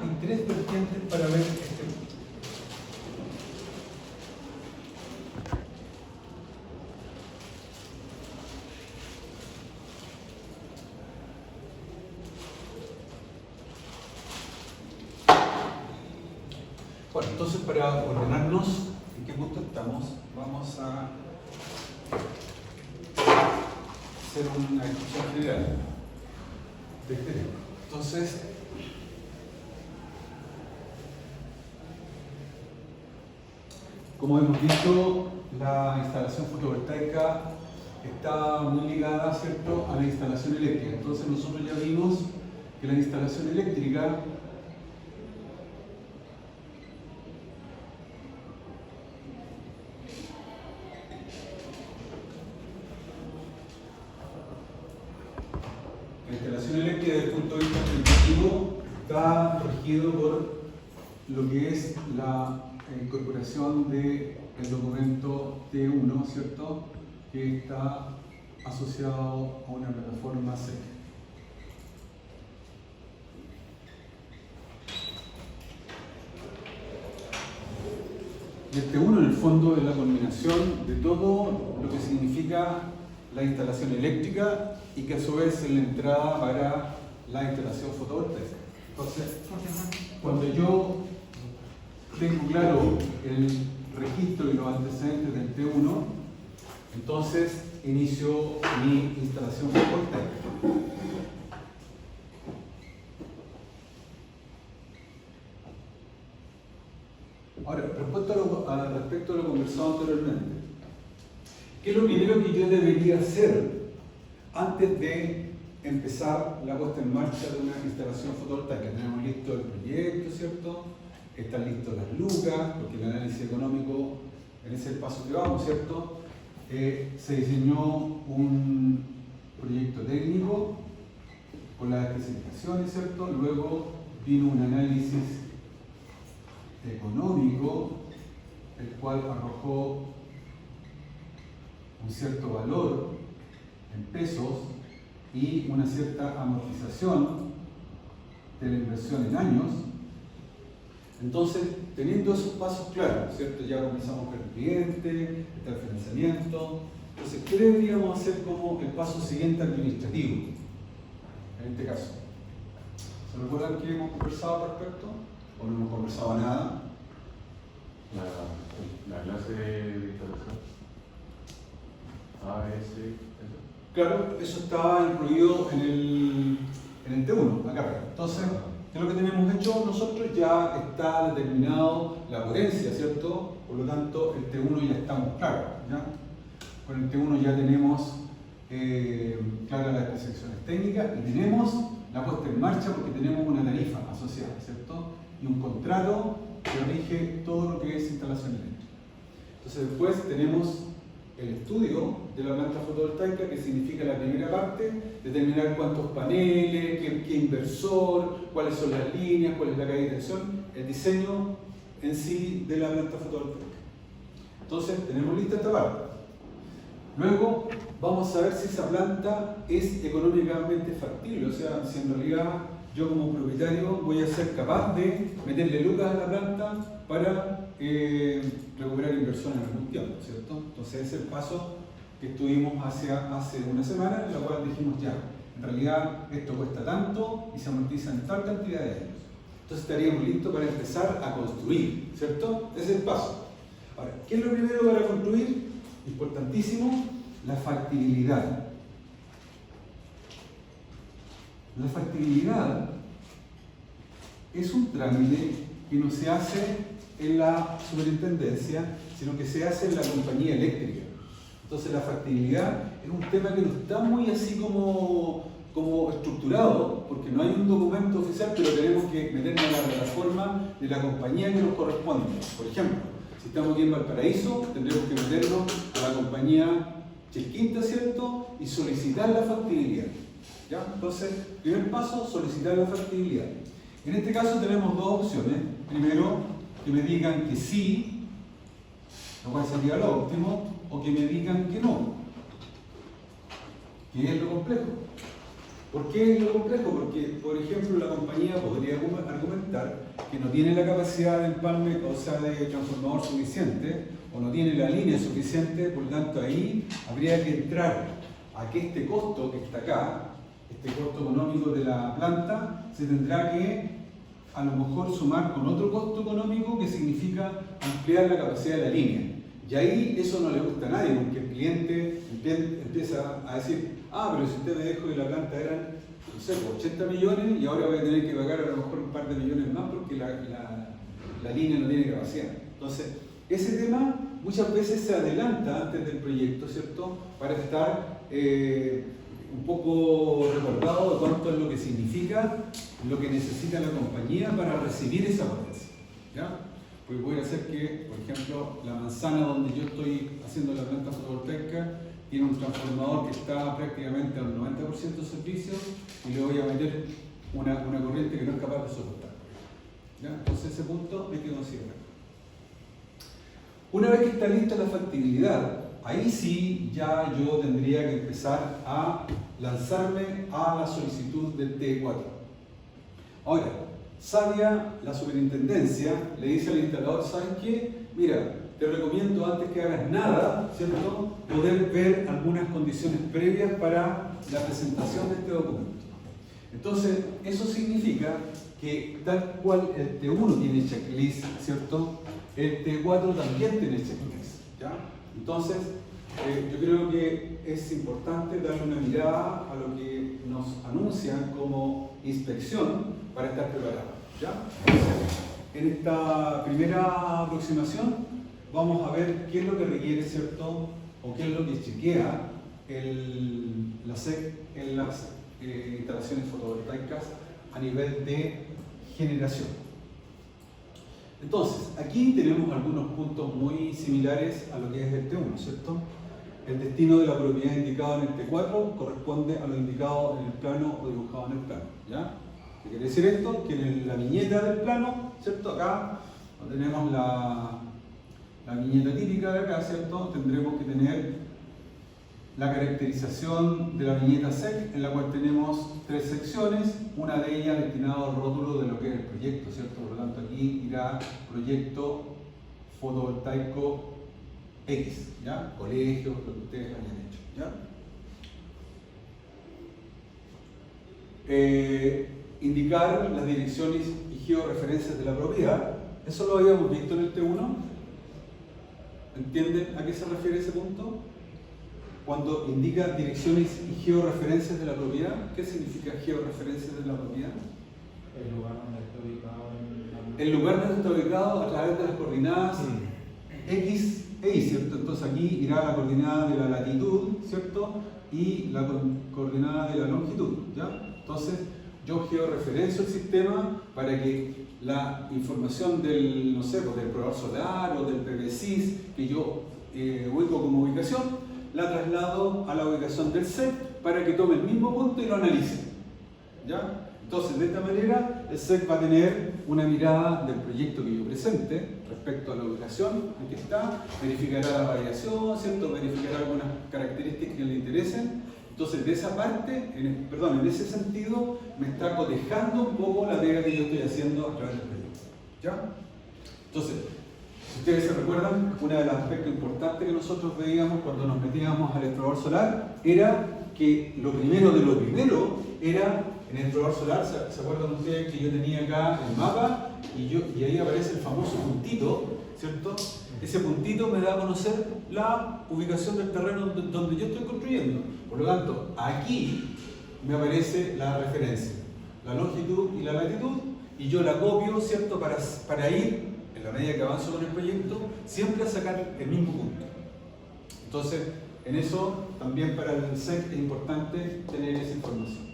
hay tres vertientes para ver este punto. Bueno, entonces para ordenarnos en qué punto estamos, vamos a hacer una discusión general de este tema. Entonces, como hemos visto, la instalación fotovoltaica está muy ligada, ¿cierto?, a la instalación eléctrica. Entonces nosotros ya vimos que la instalación eléctrica desde el punto de vista administrativo está regido por lo que es la incorporación del documento T1, ¿cierto?, que está asociado a una plataforma SEC. Y el T1 en el fondo es la culminación de todo lo que significa la instalación eléctrica y que a su vez es la entrada para la instalación fotovoltaica. Entonces, cuando yo tengo claro el registro y los antecedentes del T1, entonces inicio mi instalación fotovoltaica. Ahora, respecto a lo conversado anteriormente, ¿qué es lo primero que yo debería hacer antes de empezar la puesta en marcha de una instalación fotovoltaica? Tenemos listo el proyecto, ¿cierto? Están listos las lucas, porque el análisis económico, en ese paso que vamos, ¿cierto? Se diseñó un proyecto técnico con las especificaciones, ¿cierto? Luego vino un análisis económico, el cual arrojó un cierto valor en pesos y una cierta amortización de la inversión en años. Entonces, teniendo esos pasos claros, ¿cierto?, ya comenzamos con el cliente, está el financiamiento. Entonces, ¿qué deberíamos hacer como el paso siguiente administrativo? En este caso, ¿se recuerdan que hemos conversado al respecto? ¿O no hemos conversado nada? La clase de instalación. eso. Claro, eso estaba incluido en el T1, acá. Entonces, ¿qué es lo que tenemos hecho nosotros? Ya está determinado la potencia, ¿cierto? Por lo tanto, el T1 ya estamos claros, ¿ya? Con el T1 ya tenemos claras las especificaciones técnicas y tenemos la puesta en marcha porque tenemos una tarifa asociada, ¿cierto? Y un contrato que rige todo lo que es instalación eléctrica. Entonces después tenemos el estudio de la planta fotovoltaica, que significa la primera parte, determinar cuántos paneles, qué inversor, cuáles son las líneas, cuál es la caída de tensión, el diseño en sí de la planta fotovoltaica. Entonces tenemos lista esta parte. Luego vamos a ver si esa planta es económicamente factible, o sea, si en realidad yo como propietario voy a ser capaz de meterle lucas a la planta para recuperar inversión en algún tiempo, ¿cierto? Entonces ese es el paso que estuvimos hace una semana, en la cual dijimos ya, en realidad esto cuesta tanto y se amortiza en tal cantidad de años. Entonces estaríamos listos para empezar a construir, ¿cierto? Ese es el paso. Ahora, ¿qué es lo primero para construir? Importantísimo, la factibilidad. La factibilidad es un trámite que no se hace en la superintendencia, sino que se hace en la compañía eléctrica. Entonces la factibilidad es un tema que no está muy así como estructurado, porque no hay un documento oficial, pero tenemos que meternos en la plataforma de la compañía que nos corresponde. Por ejemplo, si estamos aquí en Valparaíso, tendremos que meternos a la compañía Chelquinta, ¿cierto? Y solicitar la factibilidad. ¿Ya? Entonces, primer paso, solicitar la factibilidad. En este caso tenemos dos opciones. Primero, que me digan que sí, lo cual sería lo óptimo, o que me digan que no, que es lo complejo. ¿Por qué es lo complejo? Porque, por ejemplo, la compañía podría argumentar que no tiene la capacidad de empalme, o sea, de transformador suficiente, o no tiene la línea suficiente, por lo tanto ahí habría que entrar a que este costo que está acá, este costo económico de la planta, se tendrá que a lo mejor sumar con otro costo económico que significa ampliar la capacidad de la línea. Y ahí eso no le gusta a nadie, porque el cliente empieza a decir, pero si usted me dijo que la planta eran, no sé, 80 millones y ahora voy a tener que pagar a lo mejor un par de millones más porque la línea no tiene capacidad. Entonces, ese tema muchas veces se adelanta antes del proyecto, ¿cierto? Para estar un poco recordado de cuánto es lo que significa, lo que necesita la compañía para recibir esa potencia, ¿ya? Porque puede ser que, por ejemplo, la manzana donde yo estoy haciendo la planta fotovoltaica tiene un transformador que está prácticamente al 90% de servicio y le voy a meter una corriente que no es capaz de soportar, ¿ya? Entonces ese punto hay que considerar. Una vez que está lista la factibilidad, ahí sí ya yo tendría que empezar a lanzarme a la solicitud del T4. Ahora, sabia la superintendencia le dice al instalador, ¿sabes qué? Mira, te recomiendo antes que hagas nada, ¿cierto?, poder ver algunas condiciones previas para la presentación de este documento. Entonces, eso significa que tal cual el T1 tiene checklist, ¿cierto?, el T4 también tiene checklist, ¿ya? Entonces, yo creo que es importante darle una mirada a lo que nos anuncian como inspección para estar preparados, ¿ya? Entonces, en esta primera aproximación vamos a ver qué es lo que requiere, ¿cierto?, o qué es lo que chequea la SEC en las instalaciones fotovoltaicas a nivel de generación. Entonces, aquí tenemos algunos puntos muy similares a lo que es el T1, ¿cierto? El destino de la propiedad indicado en el T4 corresponde a lo indicado en el plano o dibujado en el plano, ¿ya? ¿Qué quiere decir esto? Que en la viñeta del plano, ¿cierto? Acá tenemos la viñeta típica de acá, ¿cierto? Tendremos que tener la caracterización de la viñeta SEC, en la cual tenemos 3 secciones, una de ellas destinada al rótulo de lo que es el proyecto, ¿cierto? Por lo tanto, aquí irá proyecto fotovoltaico X, ¿ya? Colegio, lo que ustedes hayan hecho, ¿ya? Indicar las direcciones y georreferencias de la propiedad, eso lo habíamos visto en el T1. ¿Entienden a qué se refiere ese punto? Cuando indica direcciones y georreferencias de la propiedad, ¿qué significa georreferencias de la propiedad? El lugar donde está ubicado. El lugar donde está ubicado a través de las coordenadas X e Y, ¿cierto? Entonces aquí irá la coordenada de la latitud, ¿cierto? Y la coordenada de la longitud, ¿ya? Entonces yo georreferencio el sistema para que la información del, no sé, del probador solar o del PVSIS que yo ubico como ubicación, la traslado a la ubicación del SEC para que tome el mismo punto y lo analice, ¿ya? Entonces, de esta manera, el SEC va a tener una mirada del proyecto que yo presente respecto a la ubicación en que está, verificará la variación, ¿cierto? Verificará algunas características que le interesen. Entonces, de esa parte, en ese sentido, me está cotejando un poco la pega que yo estoy haciendo a través del proyecto, ¿ya? Entonces, si ustedes se recuerdan, uno de los aspectos importantes que nosotros veíamos cuando nos metíamos al explorador solar era que lo primero de lo primero era, en el explorador solar, ¿se acuerdan ustedes que yo tenía acá el mapa y ahí aparece el famoso puntito, ¿cierto? Ese puntito me da a conocer la ubicación del terreno donde yo estoy construyendo. Por lo tanto, aquí me aparece la referencia, la longitud y la latitud, y yo la copio, ¿cierto? Para ir, en la medida que avanzo con el proyecto, siempre a sacar el mismo punto. Entonces, en eso también para el SEC es importante tener esa información.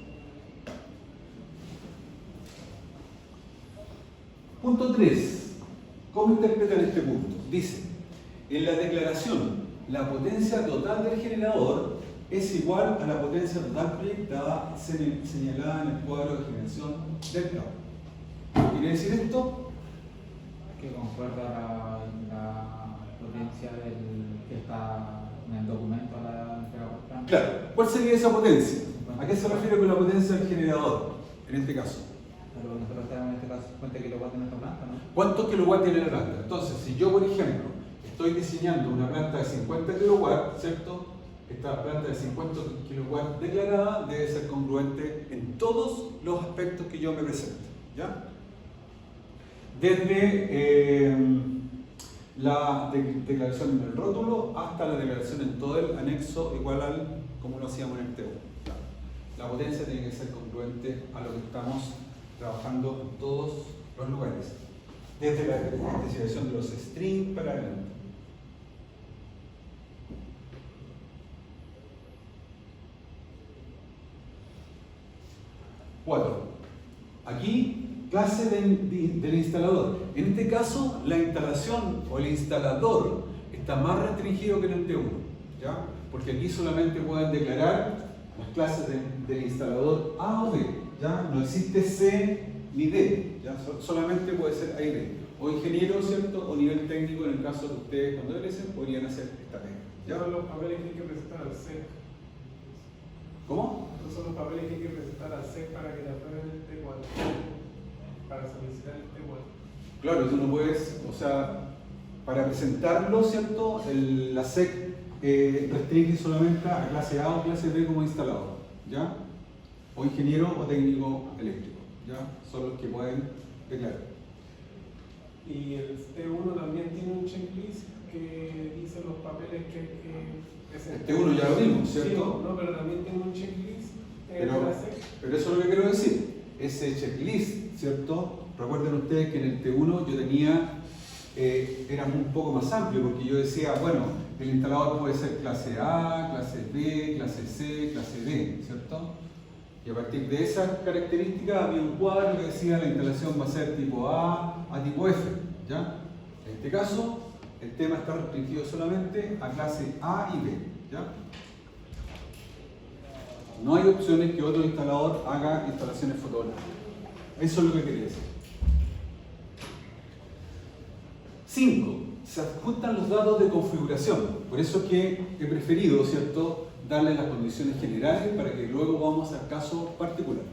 Punto 3. ¿Cómo interpretan este punto? Dice, en la declaración, la potencia total del generador es igual a la potencia total proyectada señalada en el cuadro de generación del plan. ¿Qué quiere decir esto? Que concuerda la potencia que está en el documento a la entrega por plan. Claro, ¿cuál sería esa potencia? ¿A qué se refiere con la potencia del generador? En este caso. Pero nosotros tenemos en este caso 50 kilowatts en esta planta, ¿no? ¿Cuántos kilowatts tiene la planta? Entonces, si yo, por ejemplo, estoy diseñando una planta de 50 kilowatts, ¿cierto? Esta planta de 50 kilowatts declarada debe ser congruente en todos los aspectos que yo me presente, ¿ya? Desde la declaración en el rótulo hasta la declaración en todo el anexo igual al como lo hacíamos en el T1. La potencia tiene que ser congruente a lo que estamos trabajando en todos los lugares, desde la especificación de los strings para adelante. Cuatro. Aquí, clase del instalador. En este caso, la instalación o el instalador está más restringido que en el T1, ¿ya? Porque aquí solamente pueden declarar las clases del instalador A o D, ¿ya? No existe C ni D, ¿ya? Solamente puede ser A y D. O ingeniero, ¿cierto? O nivel técnico, en el caso que ustedes cuando egresen podrían hacer esta pega. Ya los papeles que hay que presentar al SEC. ¿Cómo? Estos son los papeles que hay que presentar al SEC para que te aprueben el T4. Para solicitar el T4. Claro, tú no puedes, o sea, para presentarlo, ¿cierto? La SEC restringe solamente a clase A o clase B como instalador, ¿ya? O ingeniero o técnico eléctrico, ¿ya? Son los que pueden declarar. Y el T1 también tiene un checklist que dice los papeles que hay que presentar. El T1 ya lo vimos, ¿cierto? Sí, no, pero también tiene un checklist en la SEC. Pero eso es lo que quiero decir. Ese checklist, ¿cierto? Recuerden ustedes que en el T1 yo tenía, era un poco más amplio, porque yo decía, bueno, el instalador puede ser clase A, clase B, clase C, clase D, ¿cierto? Y a partir de esas características había un cuadro que decía la instalación va a ser tipo A tipo F, ¿ya? En este caso, el tema está restringido solamente a clase A y B, ¿ya? No hay opciones que otro instalador haga instalaciones fotovoltaicas. Eso es lo que quería decir. 5. Se adjuntan los datos de configuración. Por eso es que he preferido, ¿cierto?, darle las condiciones generales para que luego vamos al caso particular.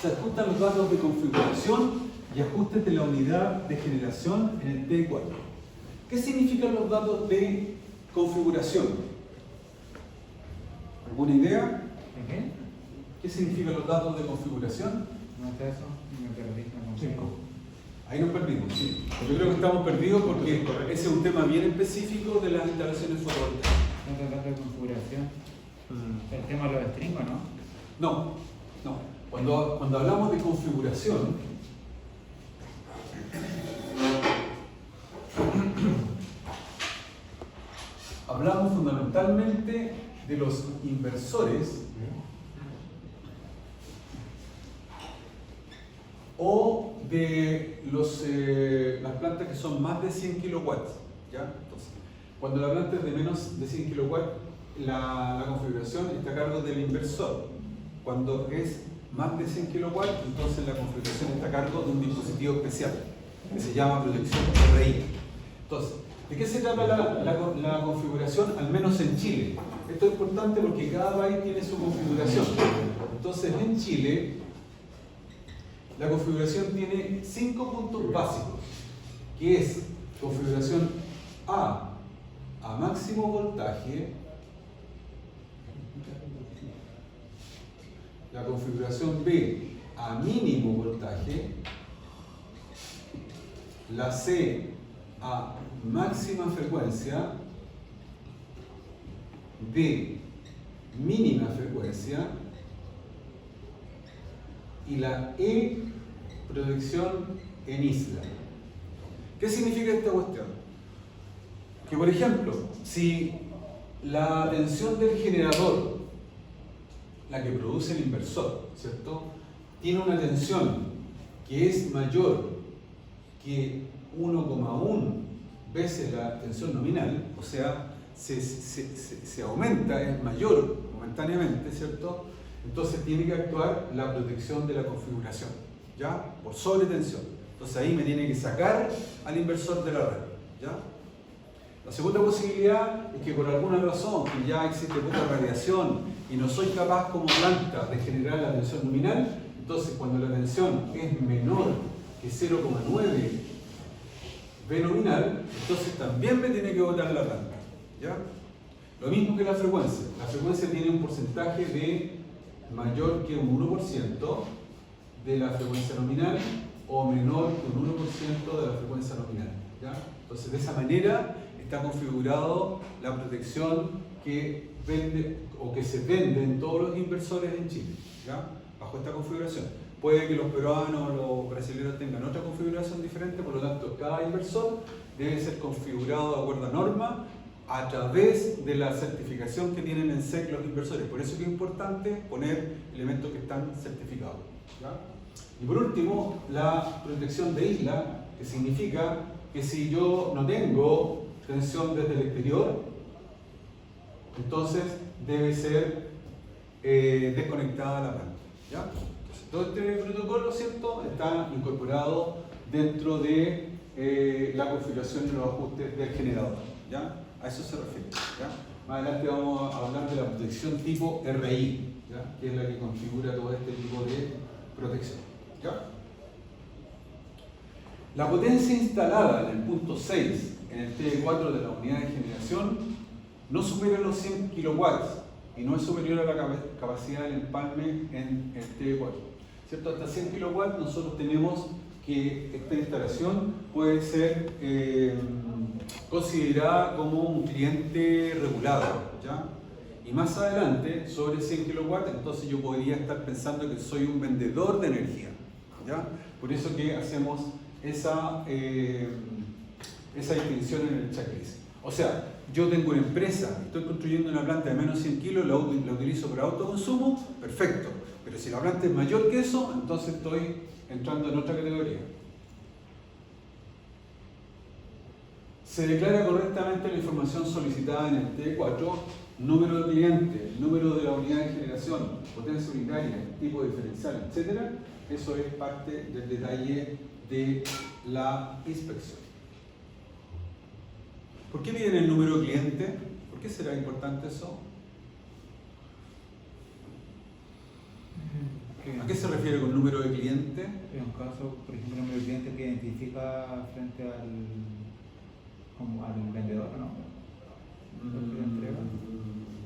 Se adjuntan los datos de configuración y ajustes de la unidad de generación en el T4. ¿Qué significan los datos de configuración? ¿Alguna idea? ¿De qué? ¿Qué significan los datos de configuración? No es eso, me perdí. No sé. 5. Ahí nos perdimos, sí. Yo creo que estamos perdidos porque ese es un tema bien específico de las instalaciones fotovoltaicas. No tratar de configuración. El tema de los strings, ¿no? No. Cuando hablamos de configuración, hablamos fundamentalmente de los inversores o de las plantas que son más de 100 kilowatts, ¿ya? Entonces, cuando la planta es de menos de 100 kilowatts, la configuración está a cargo del inversor. Cuando es más de 100 kilowatts, entonces la configuración está a cargo de un dispositivo especial que se llama protección RI. Entonces, ¿de qué se trata la configuración? Al menos en Chile. Esto es importante porque cada país tiene su configuración. Entonces, en Chile, la configuración tiene 5 puntos básicos, que es configuración A máximo voltaje, la configuración B a mínimo voltaje, la C a máxima frecuencia, D mínima frecuencia y la E protección en isla. ¿Qué significa esta cuestión? Que por ejemplo, si la tensión del generador, la que produce el inversor, ¿cierto?, tiene una tensión que es mayor que 1,1 veces la tensión nominal, o sea, se aumenta, es mayor momentáneamente, ¿cierto?, entonces tiene que actuar la protección de la configuración, ¿ya? Por sobretensión. Entonces ahí me tiene que sacar al inversor de la red, ¿ya? La segunda posibilidad es que por alguna razón, que ya existe poca radiación y no soy capaz como planta de generar la tensión nominal, entonces cuando la tensión es menor que 0,9 V nominal, entonces también me tiene que botar la planta. ¿Ya? Lo mismo que la frecuencia. La frecuencia tiene un porcentaje de mayor que un 1% de la frecuencia nominal o menor que un 1% de la frecuencia nominal. ¿Ya? Entonces, de esa manera está configurado la protección que vende o que se vende en todos los inversores en Chile. ¿Ya? Bajo esta configuración. Puede que los peruanos o los brasileños tengan otra configuración diferente, por lo tanto, cada inversor debe ser configurado de acuerdo a norma a través de la certificación que tienen en SEC los inversores. Por eso que es importante poner elementos que están certificados. ¿Ya? Y por último, la protección de isla, que significa que si yo no tengo tensión desde el exterior, entonces debe ser desconectada la planta. ¿Ya? Entonces, todo este protocolo, ¿cierto?, está incorporado dentro de la configuración y los ajustes del generador. ¿Ya? A eso se refiere. ¿Ya? Más adelante vamos a hablar de la protección tipo RI, ¿ya? Que es la que configura todo este tipo de protección. ¿Ya? La potencia instalada en el punto 6 en el TD4 de la unidad de generación no supera los 100 kilowatts y no es superior a la capacidad del empalme en el TD4. ¿Cierto? Hasta 100 kilowatts nosotros tenemos que esta instalación puede ser considerada como un cliente regulado, ¿ya? Y más adelante, sobre 100 kilowatts, entonces yo podría estar pensando que soy un vendedor de energía, ¿ya? Por eso que hacemos esa distinción en el checklist. O sea, yo tengo una empresa, estoy construyendo una planta de menos 100 kilos, la utilizo para autoconsumo, perfecto. Pero si la planta es mayor que eso, entonces estoy entrando en otra categoría. Se declara correctamente la información solicitada en el T4, número de cliente, número de la unidad de generación, potencia unitaria, tipo diferencial, etc. Eso es parte del detalle de la inspección. ¿Por qué piden el número de cliente? ¿Por qué será importante eso? ¿A qué se refiere con número de cliente? En un caso, por ejemplo, número de cliente que identifica frente al vendedor, ¿no?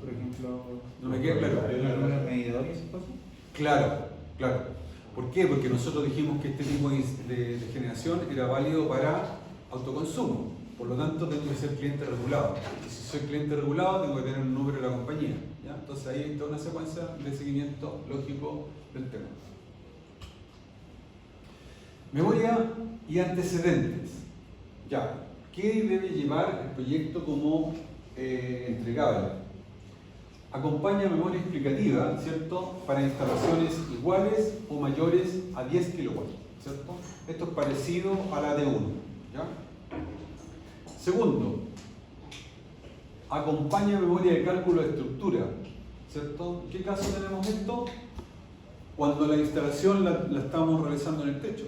Por ejemplo, no me queda claro. ¿El número de medidor y esas cosas? Claro, claro. ¿Por qué? Porque nosotros dijimos que este tipo de generación era válido para autoconsumo. Por lo tanto, tengo que ser cliente regulado. Y si soy cliente regulado, tengo que tener un número de la compañía. ¿Ya? Entonces ahí está una secuencia de seguimiento lógico del tema. Memoria y antecedentes. Ya, ¿qué debe llevar el proyecto como entregable? Acompaña memoria explicativa, ¿cierto?, para instalaciones iguales o mayores a 10 kilowatts, ¿cierto? Esto es parecido a la D1, ¿ya? Segundo, acompaña memoria de cálculo de estructura, ¿cierto? ¿En qué caso tenemos esto? Cuando la instalación la estamos realizando en el techo.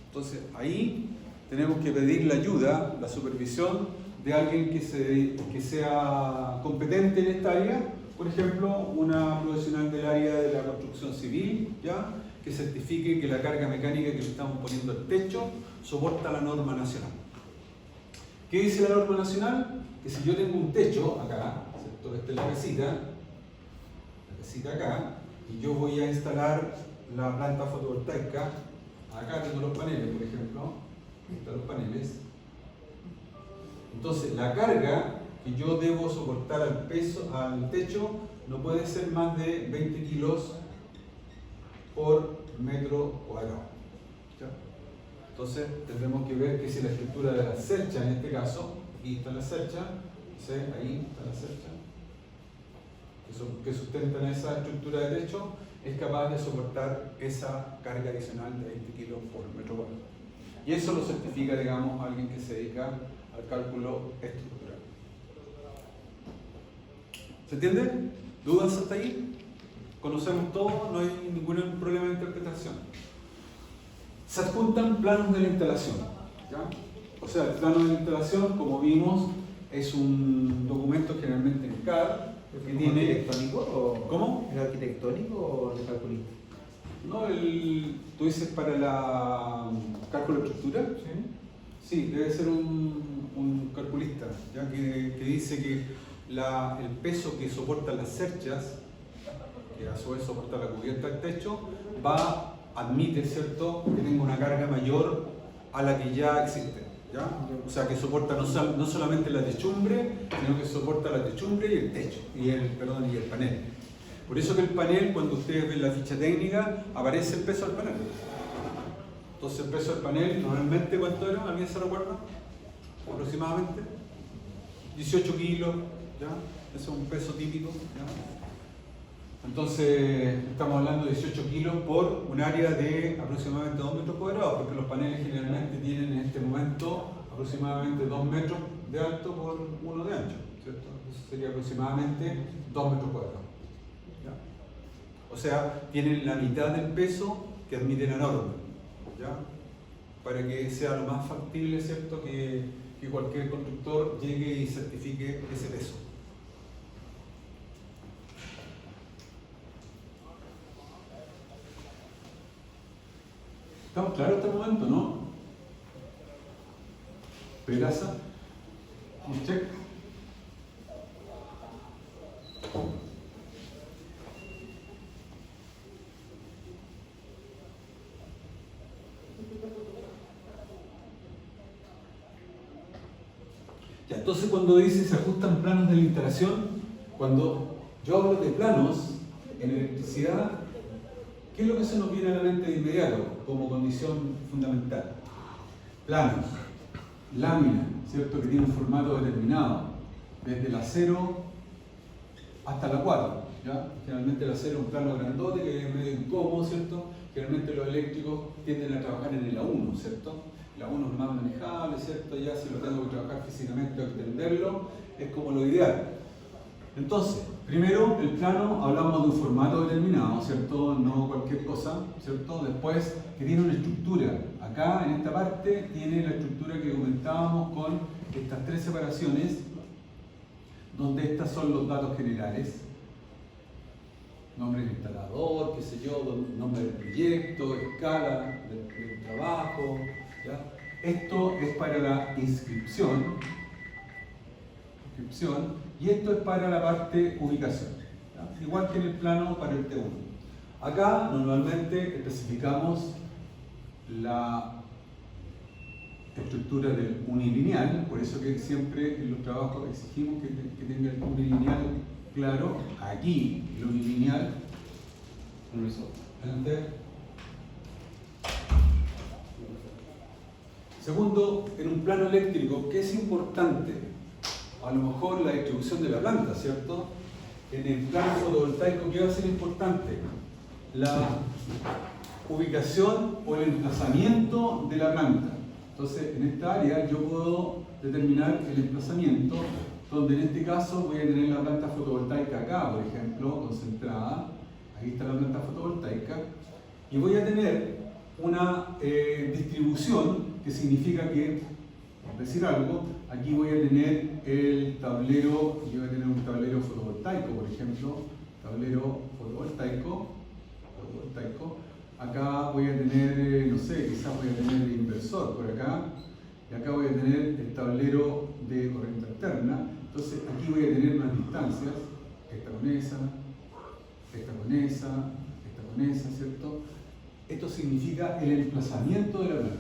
Entonces, ahí tenemos que pedir la ayuda, la supervisión de alguien que sea competente en esta área. Por ejemplo, una profesional del área de la construcción civil, ¿ya?, que certifique que la carga mecánica que le estamos poniendo al techo soporta la norma nacional. ¿Qué dice la norma nacional? Que si yo tengo un techo acá, ¿cierto? Esta es la casita acá, y yo voy a instalar la planta fotovoltaica, acá tengo los paneles, por ejemplo, aquí están los paneles. Entonces, la carga que yo debo soportar al techo no puede ser más de 20 kilos por metro cuadrado. ¿Ya? Entonces tendremos que ver que si la estructura de la cercha, en este caso, aquí está la cercha, ¿sí? Ahí está la cercha, que sustentan esa estructura de techo, es capaz de soportar esa carga adicional de 20 kilos por metro cuadrado. Y eso lo certifica, digamos, alguien que se dedica al cálculo estructural. ¿Se entiende? ¿Dudas hasta ahí? Conocemos todo, no hay ningún problema de interpretación. Se adjuntan planos de la instalación, ¿ya? O sea, el plano de la instalación, como vimos, es un documento generalmente en CAD, ¿Es que como tiene... arquitectónico o...? ¿Cómo? ¿Es arquitectónico o de calculista? No, tú dices para la cálculo de estructura. Sí. Sí, debe ser un calculista, ya que dice que el peso que soportan las cerchas, que a su vez soporta la cubierta del techo, admite, ¿cierto?, que tenga una carga mayor a la que ya existe. ¿Ya? O sea, que soporta no solamente la techumbre, sino que soporta la techumbre y el techo, y el panel. Por eso que el panel, cuando ustedes ven la ficha técnica, aparece el peso del panel. Entonces el peso del panel, normalmente, ¿cuánto era? ¿Alguien se recuerda? Aproximadamente 18 kilos, ¿ya? Ese es un peso típico, ¿ya? Entonces estamos hablando de 18 kilos por un área de aproximadamente 2 metros cuadrados, porque los paneles generalmente tienen en este momento aproximadamente 2 metros de alto por 1 de ancho, ¿cierto? Eso sería aproximadamente 2 metros cuadrados, ¿ya? O sea, tienen la mitad del peso que admite la norma, ¿ya? Para que sea lo más factible, ¿cierto?, que cualquier constructor llegue y certifique ese peso. ¿Estamos claros hasta el momento, no? Pedraza. Un check. Ya, entonces cuando dice se ajustan planos de la instalación, cuando yo hablo de planos en electricidad, ¿qué es lo que se nos viene a la mente de inmediato como condición fundamental? Planos, lámina, ¿cierto?, que tiene un formato determinado, desde el acero hasta la 4, ¿ya? Generalmente el acero es un plano grandote que es medio incómodo, ¿cierto? Generalmente los eléctricos tienden a trabajar en el A1, ¿cierto? El A1 es más manejable, ¿cierto? Ya si lo tengo que trabajar físicamente o extenderlo, es como lo ideal. Entonces, primero, el plano, hablamos de un formato determinado, ¿cierto? No cualquier cosa, ¿cierto? Después, que tiene una estructura. Acá, en esta parte, tiene la estructura que comentábamos con estas 3 separaciones, donde estas son los datos generales. Nombre del instalador, qué sé yo, nombre del proyecto, escala del trabajo, ¿ya? Esto es para la inscripción, y esto es para la parte ubicación, ¿ya? Igual que en el plano para el T1. Acá normalmente especificamos la estructura del unilineal, por eso que siempre en los trabajos exigimos que tenga el unilineal claro. Aquí el unilineal. Adelante. Segundo, en un plano eléctrico, ¿qué es importante? A lo mejor la distribución de la planta, ¿cierto? En el plano fotovoltaico, ¿qué va a ser importante? La ubicación o el emplazamiento de la planta. Entonces, en esta área yo puedo determinar el emplazamiento, donde en este caso voy a tener la planta fotovoltaica acá, por ejemplo, concentrada. Ahí está la planta fotovoltaica. Y voy a tener una distribución que significa que, por decir algo, aquí voy a tener el tablero, yo voy a tener un tablero fotovoltaico, por ejemplo, tablero fotovoltaico. Acá voy a tener, no sé, quizás voy a tener el inversor por acá, y acá voy a tener el tablero de corriente alterna. Entonces aquí voy a tener unas distancias, esta con esa, esta con esa, esta con esa, ¿cierto? Esto significa el emplazamiento de la planta.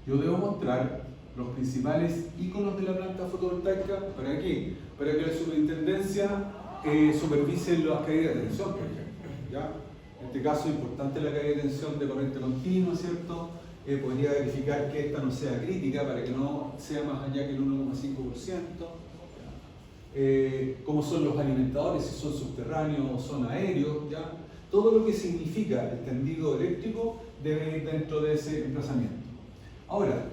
Yo debo mostrar los principales iconos de la planta fotovoltaica. ¿Para qué? Para que la superintendencia supervise las caídas de tensión, por ejemplo, ¿ya? En este caso es importante la caída de tensión de corriente continua, ¿cierto? Podría verificar que esta no sea crítica para que no sea más allá que el 1,5%. Cómo son los alimentadores, si son subterráneos o son aéreos, ¿ya? Todo lo que significa el tendido eléctrico debe ir dentro de ese emplazamiento. Ahora,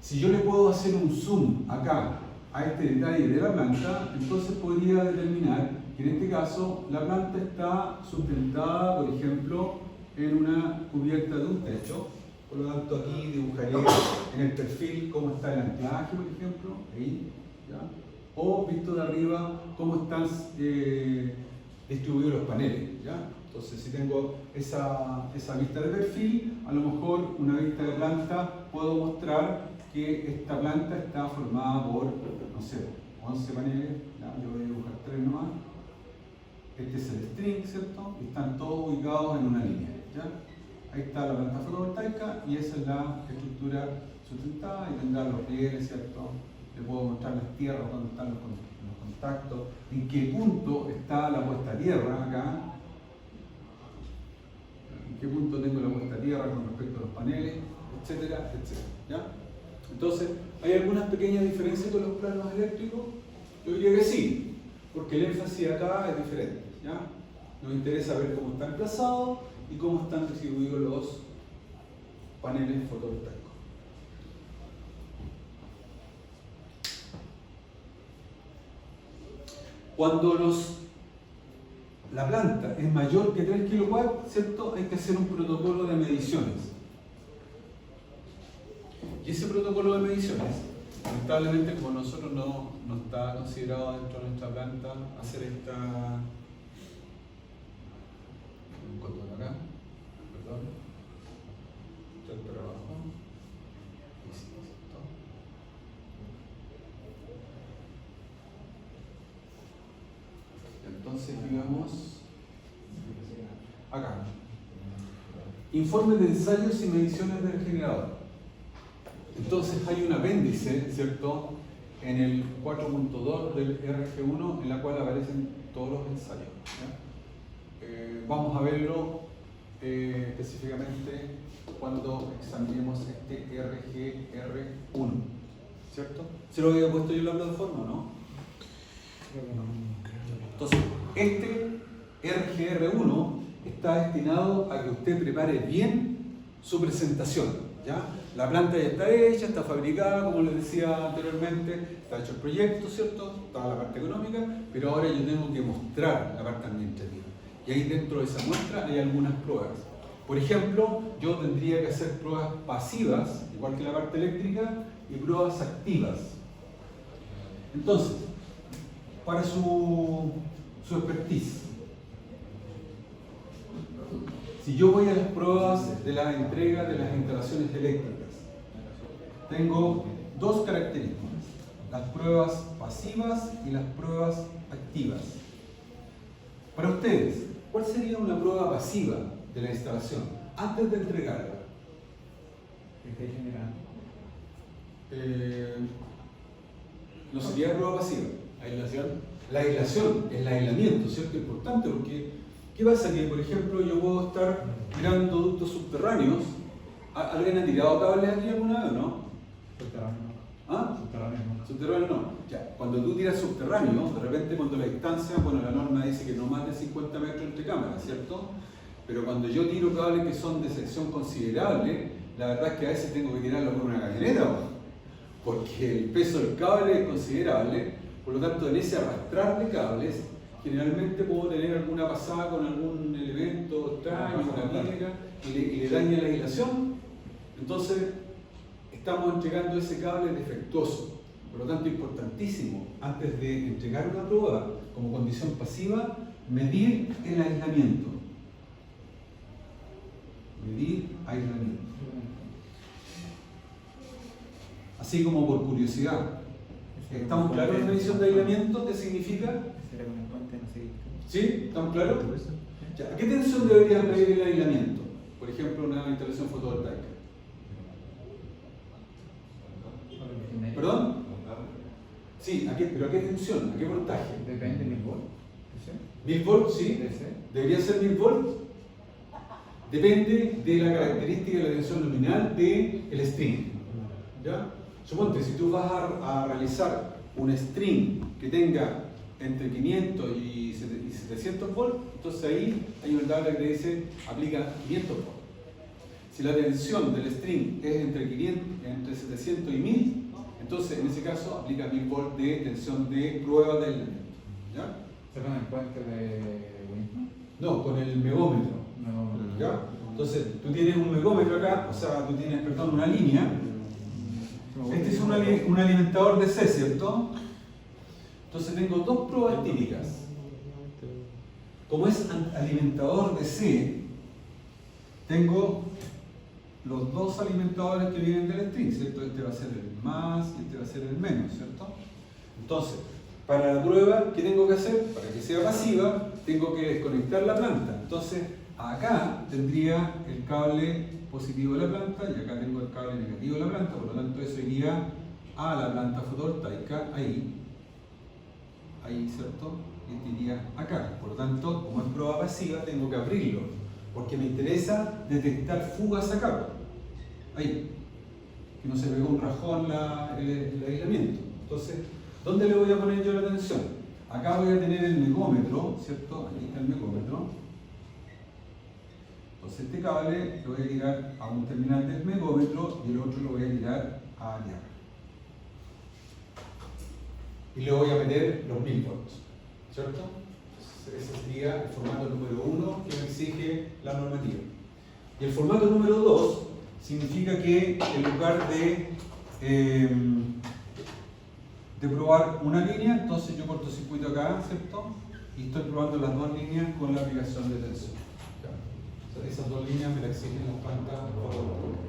si yo le puedo hacer un zoom acá a este detalle de la planta, entonces podría determinar que en este caso la planta está sustentada, por ejemplo, en una cubierta de un techo. Por lo tanto, aquí dibujaré en el perfil cómo está el anclaje, por ejemplo, ahí, ¿ya? O visto de arriba, cómo están distribuidos los paneles, ¿ya? Entonces, si tengo esa vista de perfil, a lo mejor una vista de planta puedo mostrar que esta planta está formada por, no sé, 11 paneles, ¿ya? Yo voy a dibujar 3 nomás. Este es el string, ¿cierto? Y están todos ubicados en una línea, ¿ya? Ahí está la planta fotovoltaica y esa es la estructura sustentada y tendrá los rieles, ¿cierto? Le puedo mostrar las tierras, dónde están los contactos, en qué punto está la puesta a tierra acá, en qué punto tengo la puesta a tierra con respecto a los paneles, etcétera, etcétera, ¿ya? Entonces, ¿hay algunas pequeñas diferencias con los planos eléctricos? Yo diría que sí, porque el énfasis acá es diferente, ¿ya? Nos interesa ver cómo están emplazados y cómo están distribuidos los paneles fotovoltaicos. Cuando la planta es mayor que 3 kW, ¿cierto? Hay que hacer un protocolo de mediciones. Y ese protocolo de mediciones, lamentablemente, como nosotros no está considerado dentro de nuestra planta hacer esta... Un control acá, perdón. Para abajo. Y sí, ¿cierto? Entonces, digamos, acá. Informe de ensayos y mediciones del generador. Entonces hay un apéndice, ¿cierto?, en el 4.2 del RG1 en la cual aparecen todos los ensayos, ¿ya? Vamos a verlo específicamente cuando examinemos este RGR1, ¿cierto? ¿Se lo había puesto yo en la plataforma, no? Entonces, este RGR1 está destinado a que usted prepare bien su presentación, ¿ya? La planta ya está hecha, está fabricada, como les decía anteriormente, está hecho el proyecto, ¿cierto? Está la parte económica, pero ahora yo tengo que mostrar la parte administrativa. Y ahí dentro de esa muestra hay algunas pruebas. Por ejemplo, yo tendría que hacer pruebas pasivas, igual que la parte eléctrica, y pruebas activas. Entonces, para su expertise, si yo voy a las pruebas de la entrega de las instalaciones eléctricas, tengo dos características: las pruebas pasivas y las pruebas activas. Para ustedes, ¿cuál sería una prueba pasiva de la instalación antes de entregarla? ¿Qué está generando? No sería prueba pasiva. ¿Aislación? La aislación, el aislamiento, ¿cierto? Importante, porque ¿qué pasa? Que, por ejemplo, yo puedo estar tirando ductos subterráneos. ¿Alguien ha tirado cables aquí alguna vez o no? Subterráneo. ¿Ah? Subterráneo no. Subterráneo no. Ya, cuando tú tiras subterráneo, de repente cuando la distancia, bueno, la norma dice que no más de 50 metros entre cámaras, ¿cierto? Pero cuando yo tiro cables que son de sección considerable, la verdad es que a veces tengo que tirarlo con una camioneta, porque el peso del cable es considerable. Por lo tanto, en ese arrastrar de cables, generalmente puedo tener alguna pasada con algún elemento extraño, una piedra, y le daña la aislación. Entonces, estamos entregando ese cable defectuoso. Por lo tanto, importantísimo, antes de entregar una prueba como condición pasiva, medir el aislamiento. Medir aislamiento. Así como por curiosidad. ¿Estamos claros en la medición de aislamiento? ¿Qué significa? Será con el puente, no sé. ¿Sí? ¿Estamos claros? Ya, ¿a qué tensión debería medir el aislamiento? Por ejemplo, una instalación fotovoltaica. ¿Perdón? Sí, ¿pero a qué tensión? ¿A qué voltaje? Depende de 1000 volts. ¿1000 volts? Sí. DC. ¿Debería ser 1000 volts? Depende de la característica de la tensión nominal del string. ¿Ya? Suponte, si tú vas a realizar un string que tenga entre 500 y 700 volts, entonces ahí hay una tabla que te dice aplica 500 volts. Si la tensión del string es entre 700 y 1000, entonces en ese caso aplica 1000 volts de tensión de prueba de aislamiento. ¿Ya? ¿Se con el puente de Winston? No, con el megómetro. No. ¿Ya? Entonces tú tienes un megómetro acá, o sea, tú tienes, perdón, una línea. Este es un alimentador DC, ¿cierto? Entonces tengo dos pruebas típicas. Como es alimentador de C, tengo los dos alimentadores que vienen del string, ¿cierto? Este va a ser el más y este va a ser el menos, ¿cierto? Entonces, para la prueba, ¿qué tengo que hacer? Para que sea pasiva, tengo que desconectar la planta. Entonces, acá tendría el cable positivo de la planta y acá tengo el cable negativo de la planta, por lo tanto eso iría a la planta fotovoltaica, ahí, ¿cierto? Y este iría acá. Por lo tanto, como es prueba pasiva, tengo que abrirlo, porque me interesa detectar fugas acá, ahí, que no se pegó un rajón el aislamiento. Entonces, ¿dónde le voy a poner yo la tensión? Acá voy a tener el megómetro, ¿cierto? Aquí está el megómetro. Entonces este cable lo voy a tirar a un terminal del megómetro y el otro lo voy a tirar allá. Y le voy a meter los 1000 volts, ¿cierto? Entonces ese sería el formato número 1 que me exige la normativa. Y el formato número 2 significa que en lugar de probar una línea, entonces yo cortocircuito acá, ¿cierto? Y estoy probando las dos líneas con la aplicación de tensión. O sea, esas dos líneas me las exigen las plantas fotovoltaicas.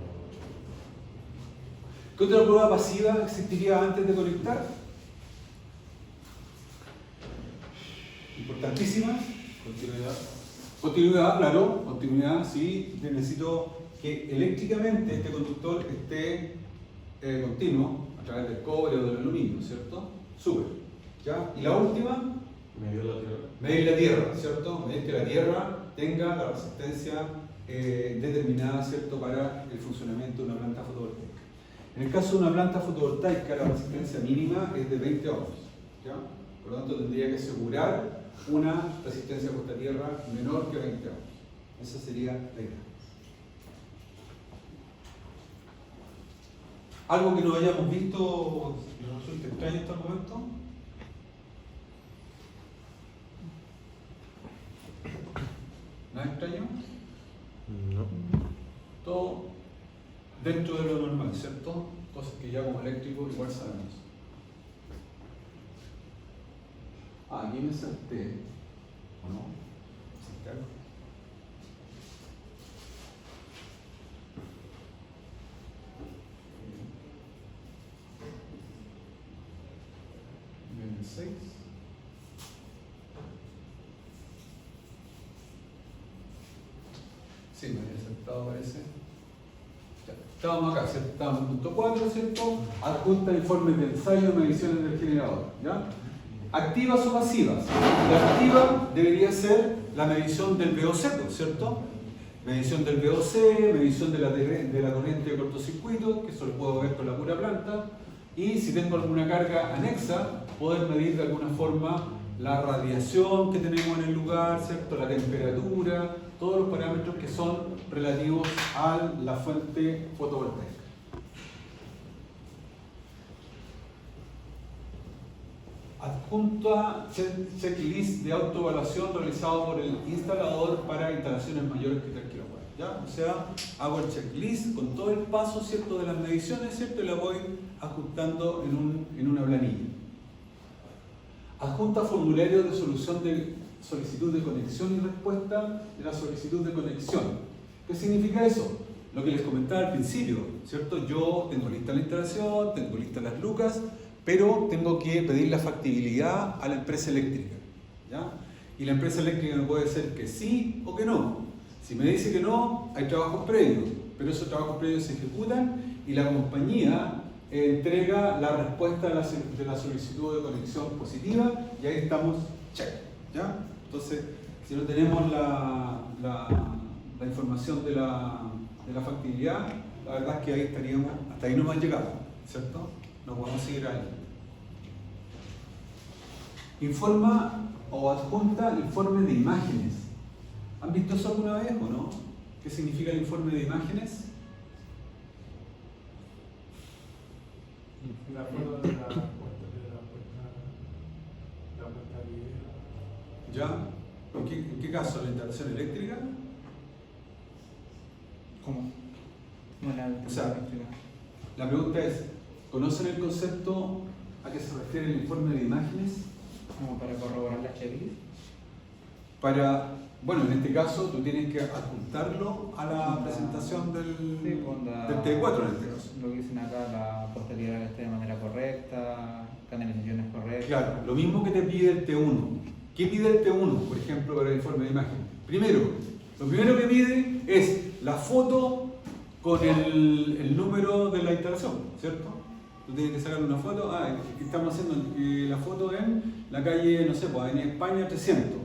¿Qué otra prueba pasiva existiría antes de conectar? Importantísima. Continuidad. Continuidad, claro. Continuidad, sí. Necesito que eléctricamente este conductor esté continuo a través del cobre o del aluminio, ¿cierto? Súper. ¿Ya? Y la última, Medir la tierra. medir la tierra, ¿cierto? Medir que la tierra tenga la resistencia determinada, ¿cierto? Para el funcionamiento de una planta fotovoltaica. En el caso de una planta fotovoltaica, la resistencia mínima es de 20 ohms, ¿ya? Por lo tanto, tendría que asegurar una resistencia contra tierra menor que 20 ohms. Esa sería la idea. ¿Algo que no hayamos visto que nos resulte extraño hasta el momento? ¿Nada extraño? No. Todo dentro de lo normal, ¿cierto? Cosas que ya como eléctricos igual sabemos. Aquí me salté, ¿o no? ¿Salté algo? Bien, 6. Sí, me había saltado, parece. Ya, estábamos acá, ¿cierto? Estábamos en punto 4, ¿cierto? Adjunta informes de ensayo y mediciones del generador, ¿ya? ¿Activas o pasivas? La activa debería ser la medición del VOC, ¿cierto? Medición del VOC, medición de la corriente de cortocircuito, que eso lo puedo ver con la pura planta, y si tengo alguna carga anexa, poder medir de alguna forma la radiación que tenemos en el lugar, ¿cierto? La temperatura, todos los parámetros que son relativos a la fuente fotovoltaica. Adjunta checklist de autoevaluación realizado por el instalador para instalaciones mayores que 3 kW. ¿Ya? O sea, hago el checklist con todo el paso, ¿cierto?, de las mediciones, ¿cierto?, y la voy ajustando en una planilla. Adjunta formulario de solución de solicitud de conexión y respuesta de la solicitud de conexión. ¿Qué significa eso? Lo que les comentaba al principio, ¿cierto? Yo tengo lista la instalación, tengo listas las lucas, pero tengo que pedir la factibilidad a la empresa eléctrica, ¿ya? Y la empresa eléctrica me puede decir que sí o que no. Si me dice que no, hay trabajos previos, pero esos trabajos previos se ejecutan y la compañía entrega la respuesta de la solicitud de conexión positiva y ahí estamos, check, ¿ya? Entonces, si no tenemos la información de la factibilidad, la verdad es que ahí estaríamos, hasta ahí no hemos llegado, ¿cierto? No podemos seguir ahí. Informa o adjunta informe de imágenes. ¿Han visto eso alguna vez o no? ¿Qué significa el informe de imágenes? La foto de la puesta de video. ¿Ya? ¿En qué caso? ¿La instalación eléctrica? ¿Cómo? No la O sea, la pregunta es, ¿conocen el concepto a que se refiere el informe de imágenes? Como para corroborar la checklist. Bueno, en este caso tú tienes que adjuntarlo a la Onda. presentación del Onda, T4 en este caso. Lo que dicen acá, la puesta tierra que esté de manera correcta, canalizaciones correctas. Claro, lo mismo que te pide el T1. ¿Qué pide el T1, por ejemplo, para el informe de imagen? Lo primero que pide es la foto con el número de la instalación, ¿cierto? Tú tienes que sacar una foto. Estamos haciendo la foto en la calle, no sé, pues en España 300.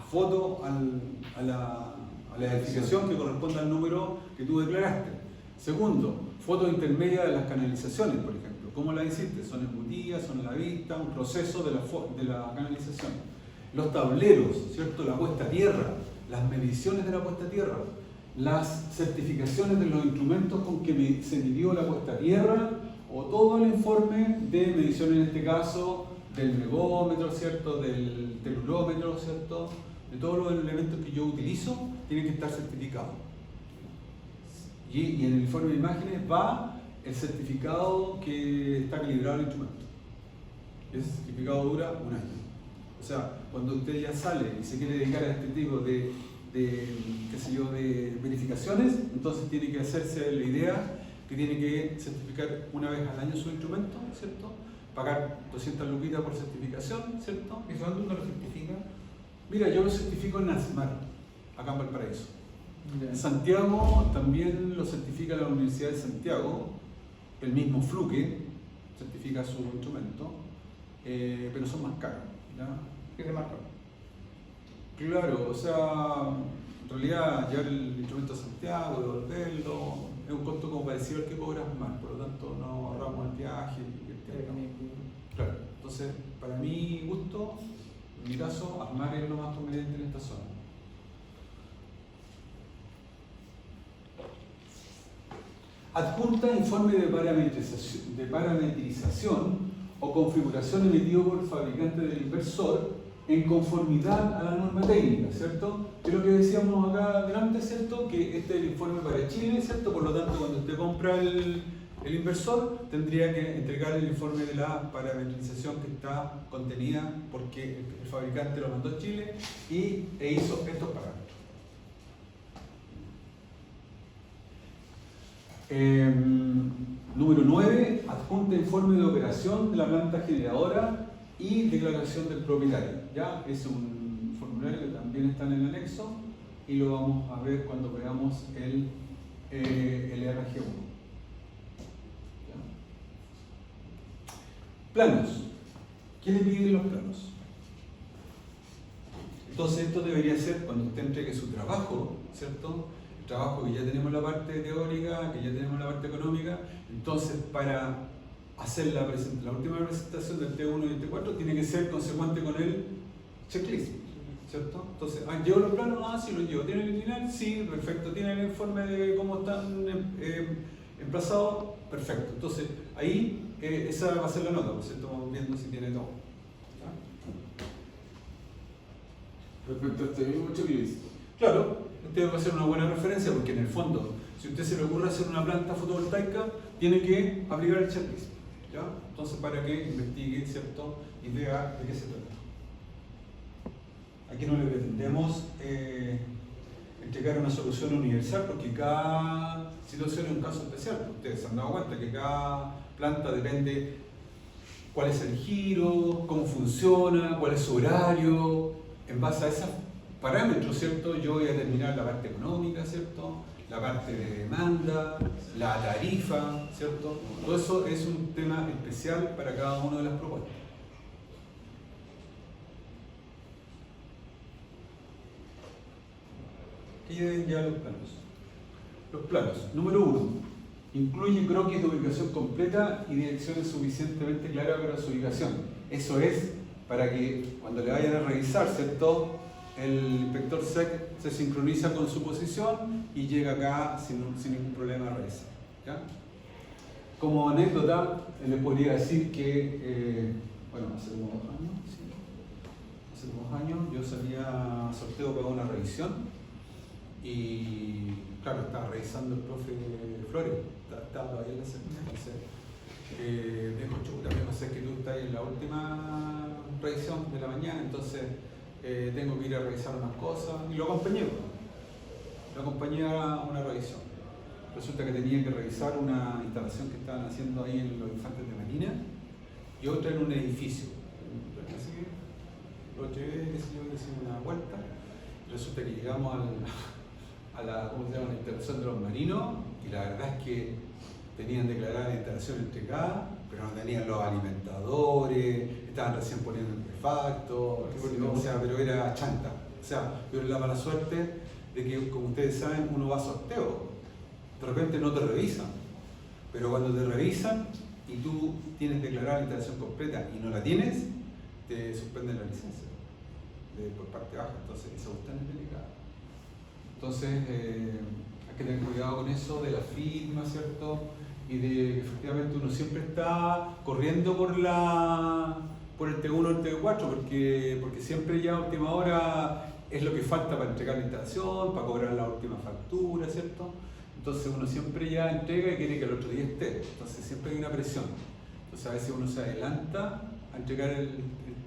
Foto a la edificación que corresponde al número que tú declaraste. Segundo, foto intermedia de las canalizaciones, por ejemplo. ¿Cómo la hiciste? ¿Son embutidas? ¿Son a la vista? Un proceso de la canalización. Los tableros, ¿cierto? La puesta a tierra, las mediciones de la puesta a tierra, las certificaciones de los instrumentos con que se midió la puesta a tierra, o todo el informe de medición, en este caso, del megómetro, ¿cierto? Del telurómetro, ¿cierto? De todos los elementos que yo utilizo, tienen que estar certificados. Y en el informe de imágenes va el certificado que está calibrado el instrumento. Ese certificado dura un año. O sea, cuando usted ya sale y se quiere dedicar a este tipo de verificaciones, entonces tiene que hacerse la idea que tiene que certificar una vez al año su instrumento, ¿cierto? Pagar 200 luquitas por certificación, ¿cierto? ¿Y dónde uno lo certifica? Mira, yo lo certifico en ASMAR, acá en Valparaíso. Ya. En Santiago también lo certifica la Universidad de Santiago, el mismo Fluke certifica su instrumento, pero son más caros, ¿ya? ¿Qué se marca? Claro, o sea, en realidad llevar el instrumento a Santiago, devolverlo, es un costo como parecido al que cobras más, por lo tanto no ahorramos el viaje y el tiempo. Claro, entonces para mi gusto, en mi caso, ASMAR es lo más conveniente en esta zona. Adjunta informe de parametrización o configuración emitido por el fabricante del inversor en conformidad a la norma técnica, ¿cierto? Es lo que decíamos acá adelante, ¿cierto? Que este es el informe para Chile, ¿cierto? Por lo tanto, cuando usted compra el inversor, tendría que entregar el informe de la parametrización que está contenida porque el fabricante lo mandó a Chile e hizo estos parámetros. Número 9, adjunta informe de operación de la planta generadora y declaración del propietario. ¿Ya? Es un formulario que también está en el anexo y lo vamos a ver cuando veamos el RG1. ¿Ya? Planos. ¿Qué le piden los planos? Entonces esto debería ser cuando usted entregue su trabajo, ¿cierto? Trabajo que ya tenemos la parte teórica, que ya tenemos la parte económica, entonces para hacer la última presentación del T1 y el T4 tiene que ser consecuente con el checklist, ¿cierto? Entonces, ¿llevo los planos? Sí, los llevo. ¿Tiene el original? Sí, perfecto. ¿Tiene el informe de cómo están emplazados? Perfecto. Entonces, ahí esa va a ser la nota, pues estamos viendo si tiene todo. ¿Ya? Respecto a este mismo checklist. Claro, usted va a hacer una buena referencia porque en el fondo, si a usted se le ocurre hacer una planta fotovoltaica, tiene que aplicar el checklist, ¿ya? Entonces, para que investigue, ¿cierto? Y vea de qué se trata. Aquí no le pretendemos entregar una solución universal porque cada situación es un caso especial. Ustedes se han dado cuenta que cada planta depende cuál es el giro, cómo funciona, cuál es su horario. En base a esos parámetros, ¿cierto? Yo voy a determinar la parte económica, ¿cierto? La parte de demanda, la tarifa, ¿cierto? Todo eso es un tema especial para cada una de las propuestas. ¿Qué lleven ya los planos? Los planos. Número 1. Incluye croquis de ubicación completa y direcciones suficientemente claras para su ubicación. Eso es para que cuando le vayan a revisar, ¿cierto? El inspector SEC se sincroniza con su posición y llega acá sin ningún problema a revisar. ¿Ya? Como anécdota, les podría decir que, hace como 2 años, ¿sí? Hace 2 años yo salía a sorteo para una revisión y, claro, estaba revisando el profe Flores, estaba todavía en la segunda, entonces me dijo, chuta, me pasa que tú estás en la última revisión de la mañana, entonces tengo que ir a revisar unas cosas y lo acompañé. Lo acompañé a una revisión. Resulta que tenía que revisar una instalación que estaban haciendo ahí en los Infantes de Marina y otra en un edificio. Así que lo llevé, qué sé yo, hice una vuelta. Resulta que llegamos a la, ¿cómo se llama?, la instalación de los marinos y la verdad es que tenían declarada la instalación entregada, pero no tenían los alimentadores, estaban recién poniendo el refacto, o sea, pero era chanta. O sea, yo la mala suerte de que, como ustedes saben, uno va a sorteo. De repente no te revisan, pero cuando te revisan y tú tienes declarada la instalación completa y no la tienes, te suspenden la licencia por parte baja. Entonces, esa cuestión es delicada. Entonces, hay que tener cuidado con eso de la firma, ¿cierto? Y de que efectivamente uno siempre está corriendo por el T1 o el T4, porque siempre ya a última hora es lo que falta para entregar la instalación, para cobrar la última factura, ¿cierto? Entonces uno siempre ya entrega y quiere que el otro día esté, entonces siempre hay una presión. Entonces a veces uno se adelanta a entregar el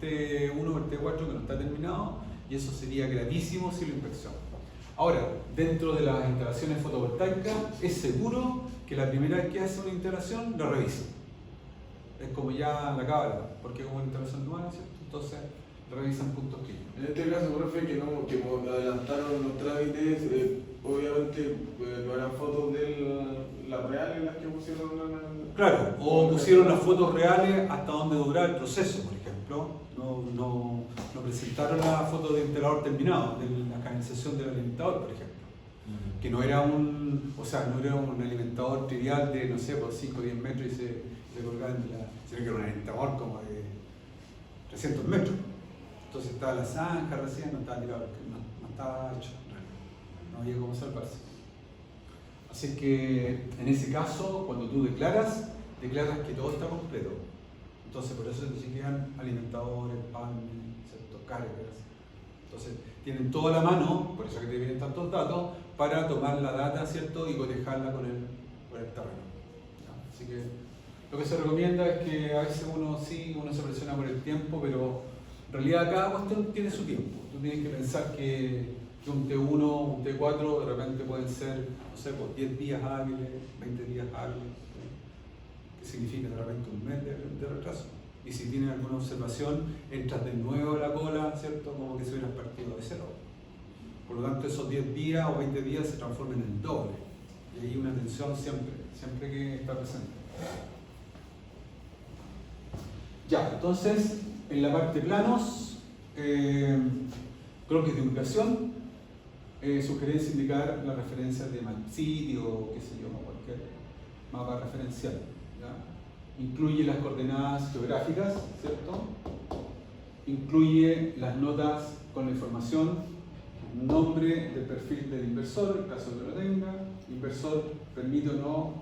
T1 o el T4 que no está terminado y eso sería gravísimo si lo inspecciona. Ahora, dentro de las instalaciones fotovoltaicas es seguro que la primera vez que hace una instalación lo revisa. Es como ya la cábala, porque es como una instalación nueva, ¿cierto? Entonces revisan puntos críticos. En este caso, profe, que adelantaron los trámites, obviamente no eran fotos de las reales las que pusieron en Claro, o pusieron las fotos reales hasta donde duraba el proceso, por ejemplo. No presentaron la foto de instalador terminado, de la canalización del alimentador, por ejemplo. Que no era un alimentador trivial de, no sé, por 5 o 10 metros y se colgaban sino que era un alimentador como de 300 metros. Entonces estaba la zanja recién, no estaba tirado, no estaba hecho, no había cómo salvarse. Así que en ese caso, cuando tú declaras que todo está completo. Entonces por eso te chequean alimentadores, pan, ¿cierto?, cargas. Entonces tienen toda la mano, por eso que te vienen tantos datos, para tomar la data, ¿cierto?, y cotejarla con el terreno. ¿Ya? Así que lo que se recomienda es que a veces uno se presiona por el tiempo, pero en realidad cada cuestión tiene su tiempo. Tú tienes que pensar que un T1, un T4 de repente pueden ser, no sé, pues 10 días hábiles, 20 días hábiles, que significa de repente un mes de retraso. Y si tienes alguna observación, entras de nuevo a la cola, ¿cierto?, como que se hubieran partido de cero. Por lo tanto, esos 10 días o 20 días se transforman en el doble. Y hay una tensión siempre que está presente. Ya, entonces, en la parte planos, croquis de ubicación, sugerencia indicar las referencias de sitio, qué sé yo, cualquier mapa referencial. ¿Ya? Incluye las coordenadas geográficas, ¿cierto? Incluye las notas con la información, nombre del perfil del inversor, en caso de que lo tenga, inversor permite o no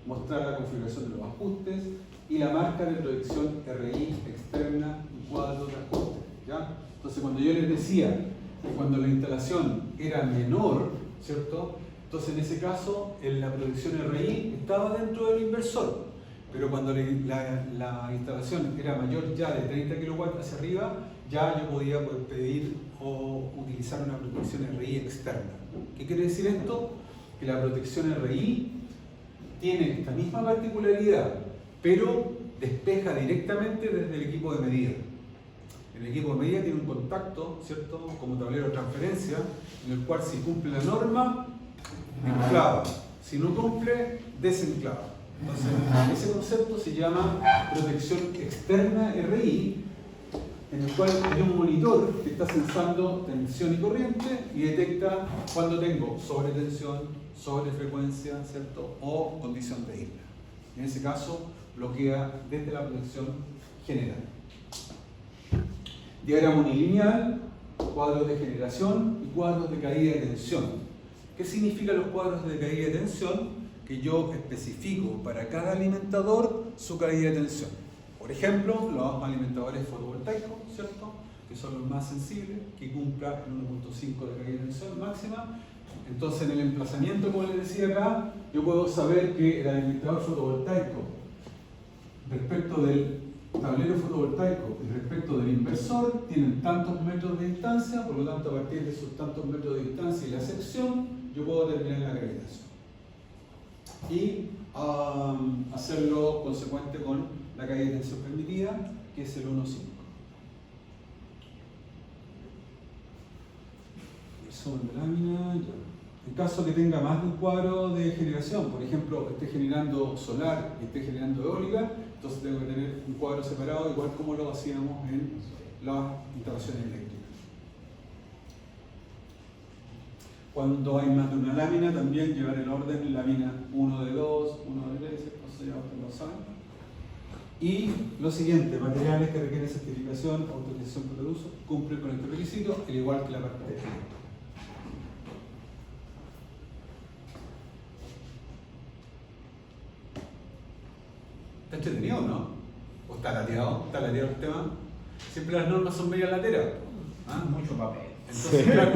mostrar la configuración de los ajustes y la marca de proyección RI externa y cuadro de ajuste. ¿Ya? Entonces cuando yo les decía que cuando la instalación era menor, ¿cierto?, entonces en ese caso la proyección RI estaba dentro del inversor, pero cuando la instalación era mayor ya de 30 kW hacia arriba, ya yo podía pedir o utilizar una protección RI externa. ¿Qué quiere decir esto? Que la protección RI tiene esta misma particularidad, pero despeja directamente desde el equipo de medida. El equipo de medida tiene un contacto, ¿cierto?, como tablero de transferencia, en el cual si cumple la norma, enclava. Si no cumple, desenclava. Entonces, ese concepto se llama protección externa RI, en el cual hay un monitor que está sensando tensión y corriente y detecta cuando tengo sobretensión, sobrefrecuencia, ¿cierto?, o condición de isla. En ese caso, bloquea desde la protección general. Diagrama unilineal, cuadros de generación y cuadros de caída de tensión. ¿Qué significan los cuadros de caída de tensión? Que yo especifico para cada alimentador su caída de tensión. Por ejemplo, los alimentadores fotovoltaicos, ¿cierto?, que son los más sensibles, que cumplan el 1.5 de caída de tensión máxima. Entonces, en el emplazamiento, como les decía acá, yo puedo saber que el alimentador fotovoltaico, respecto del tablero fotovoltaico respecto del inversor tienen tantos metros de distancia, por lo tanto a partir de esos tantos metros de distancia y la sección, yo puedo determinar la acreditación. Y hacerlo consecuente con la caída de tensión permitida, que es el 1,5. Resumen de lámina, ya. En caso que tenga más de un cuadro de generación, por ejemplo, esté generando solar y esté generando eólica, entonces tengo que tener un cuadro separado, igual como lo hacíamos en las instalaciones eléctricas. Cuando hay más de una lámina, también llevar el orden lámina 1 de 2, 1 de 3, eso ya ustedes lo saben. Y lo siguiente, materiales que requieren certificación o autorización para el uso, cumplen con este requisito, al igual que la parte de ¿Está entretenido o no? ¿O está lateado? ¿Está lateado el tema? Siempre las normas son medio lateras. ¿Ah? Mucho papel. Entonces, claro,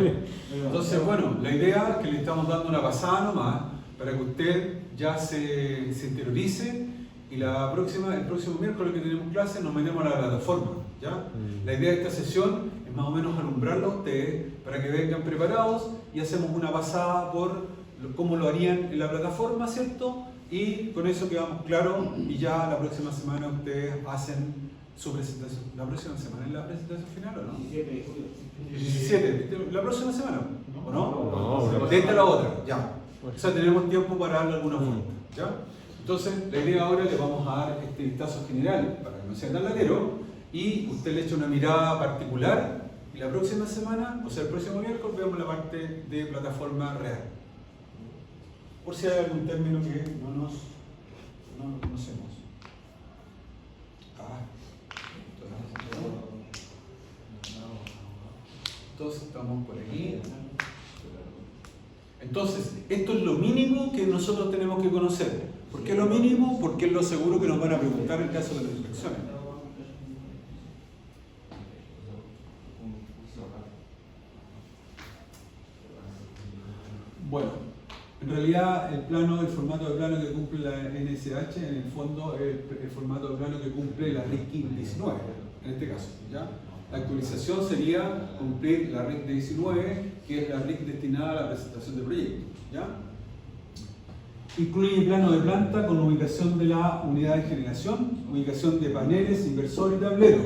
entonces, bueno, la idea es que le estamos dando una pasada nomás para que usted ya se interiorice y el próximo miércoles que tenemos clase nos metemos a la plataforma. ¿Ya? La idea de esta sesión es más o menos alumbrarlo a ustedes para que vengan preparados y hacemos una pasada por cómo lo harían en la plataforma, ¿cierto? Y con eso quedamos claros y ya la próxima semana ustedes hacen su presentación. ¿La próxima semana es la presentación final o no? 17, la próxima semana, ¿o no? No. De esta a la otra, ya. O sea, tenemos tiempo para darle alguna oferta, ¿ya? Entonces, la idea ahora le vamos a dar este vistazo general para que no sea tan latero y usted le eche una mirada particular y la próxima semana, o sea, el próximo miércoles, vemos la parte de plataforma real. Por si hay algún término que no conocemos. Entonces estamos por aquí. Entonces, esto es lo mínimo que nosotros tenemos que conocer. ¿Por qué lo mínimo? Porque es lo seguro que nos van a preguntar en caso de las inspecciones. Bueno, en realidad el formato de plano que cumple la NSH en el fondo es el formato de plano que cumple la RIC 19, en este caso, ¿ya? La actualización sería cumplir la RIC 19, que es la RIC destinada a la presentación de proyectos, ¿ya? Incluye plano de planta con ubicación de la unidad de generación, ubicación de paneles, inversor y tableros,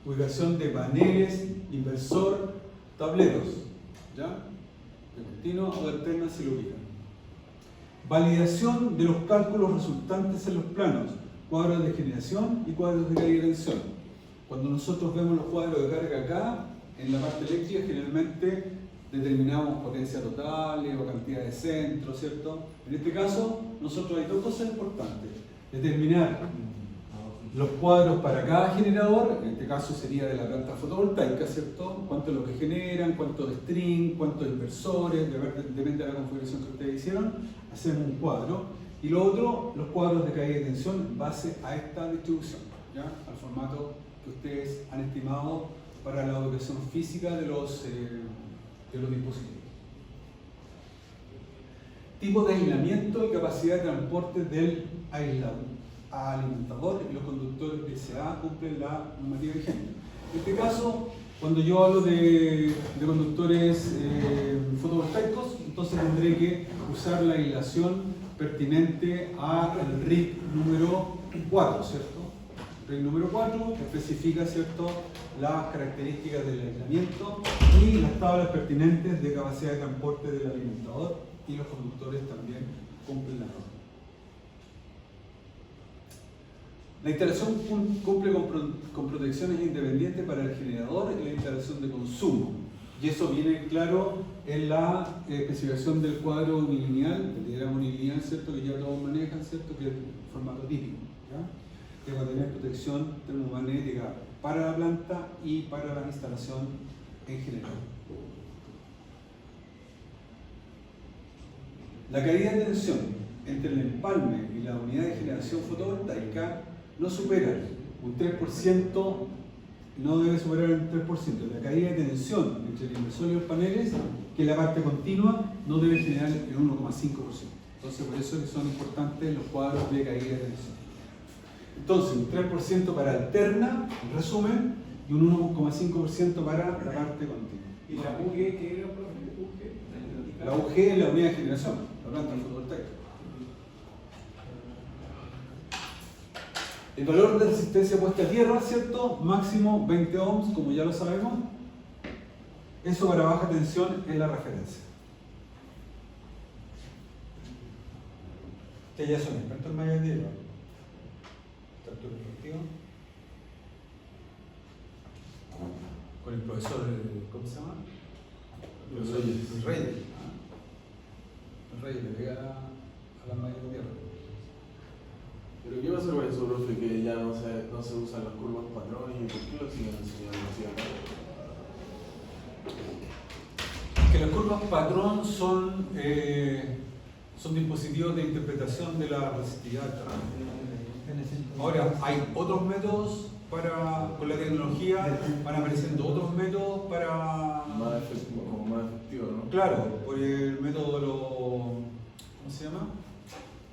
ubicación de paneles, inversor, tableros, ¿ya? De continua o de alterna se lo ubican. Validación de los cálculos resultantes en los planos, cuadros de generación y cuadros de carga y tensión. Cuando nosotros vemos los cuadros de carga acá, en la parte eléctrica generalmente determinamos potencia total o cantidad de centros, ¿cierto? En este caso, nosotros hay dos cosas importantes. Determinar los cuadros para cada generador, en este caso sería de la planta fotovoltaica, ¿cierto? Cuánto es lo que generan, cuánto de string, cuántos inversores, depende de la configuración que ustedes hicieron, hacemos un cuadro. Y lo otro, los cuadros de caída de tensión en base a esta distribución, ¿ya? Al formato que ustedes han estimado para la ubicación física de los dispositivos. Tipo de aislamiento y capacidad de transporte del alimentador y los conductores de SA cumplen la normativa vigente. En este caso, cuando yo hablo de conductores fotovoltaicos, entonces tendré que usar la aislación pertinente al RIC número 4, ¿cierto? El RIC número 4 especifica, ¿cierto?, las características del aislamiento y las tablas pertinentes de capacidad de transporte del alimentador y los conductores también cumplen la norma. La instalación cumple con protecciones independientes para el generador y la instalación de consumo. Y eso viene claro en la especificación del cuadro unilineal, el diagrama unilineal, ¿cierto?, que ya todos manejan, ¿cierto?, que es el formato típico, ¿ya? Que va a tener protección termomagnética para la planta y para la instalación en general. La caída de tensión entre el empalme y la unidad de generación fotovoltaica no supera un 3%, no debe superar el 3%. La caída de tensión entre el inversor y los paneles, que es la parte continua, no debe generar el 1,5%. Entonces, por eso que son importantes los cuadros de caída de tensión. Entonces, un 3% para alterna, en resumen, y un 1,5% para la parte continua. ¿Y la UG qué era, profe? UG. La UG es la unidad de generación, la planta fotovoltaica. El valor de resistencia puesta a tierra, ¿cierto? Máximo 20 ohms, como ya lo sabemos. Eso para baja tensión es la referencia. Que ya son expertos en malla de tierra. Tanto perspectiva. Con el profesor, ¿cómo se llama? Los Reyes. El Reyes. El Reyes le pega a las mallas de tierra. Pero ¿qué pasa con eso, profe? Que ya no se usan las curvas patrones y por qué lo siguen enseñando así acá? Que las curvas patrón son dispositivos de interpretación de la resistividad del terreno. Ahora, hay otros métodos con la tecnología, van apareciendo otros métodos para... Como más efectivo, ¿no? Claro, por el método de los... ¿Cómo se llama?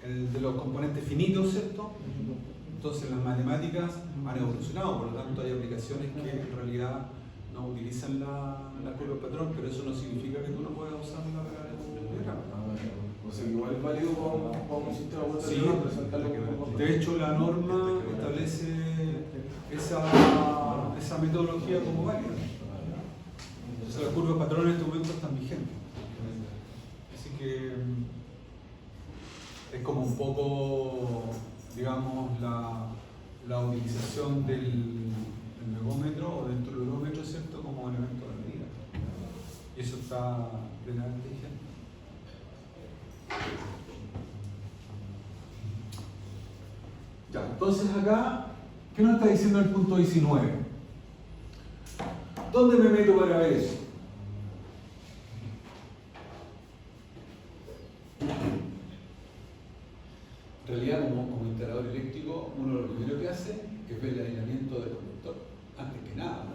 El de los componentes finitos, ¿cierto? Entonces las matemáticas han evolucionado, por lo tanto hay aplicaciones que en realidad no utilizan la curva de patrón, pero eso no significa que tú no puedas usarla para el diagrama. O sea, igual es válido para un sistema Sí, cuantitativo presentarlo como... de hecho la norma establece esa metodología como válida. Entonces las curvas de patrón en este momento están vigentes. Así que es como un poco, digamos, la utilización del megómetro o del tolulómetro, ¿cierto?, como elemento de medida. Y eso está plenamente vigente. Ya, entonces acá, ¿qué nos está diciendo el punto 19? ¿Dónde me meto para ver eso? En realidad, como instalador eléctrico, uno lo primero que hace es ver el aislamiento del conductor, antes que nada, ¿no?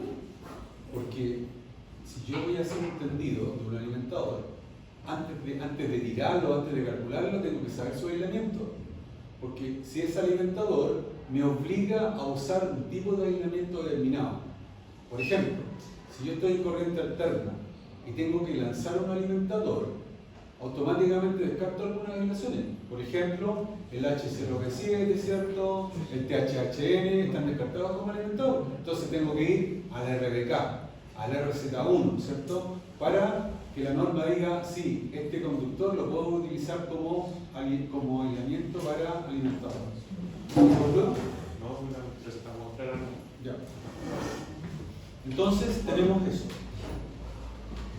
Porque si yo voy a hacer un tendido de un alimentador, antes de tirarlo, antes de calcularlo, tengo que saber su aislamiento. Porque si es alimentador, me obliga a usar un tipo de aislamiento determinado. Por ejemplo, si yo estoy en corriente alterna y tengo que lanzar un alimentador, automáticamente descarto algunas aislaciones. Por ejemplo, el H0B7, ¿cierto? El THHN están descartados como alimentador. Entonces tengo que ir al RBK, al RZ1, ¿cierto? Para que la norma diga, sí, este conductor lo puedo utilizar como aislamiento para alimentadores. No, estamos esperando. Ya. Entonces tenemos eso.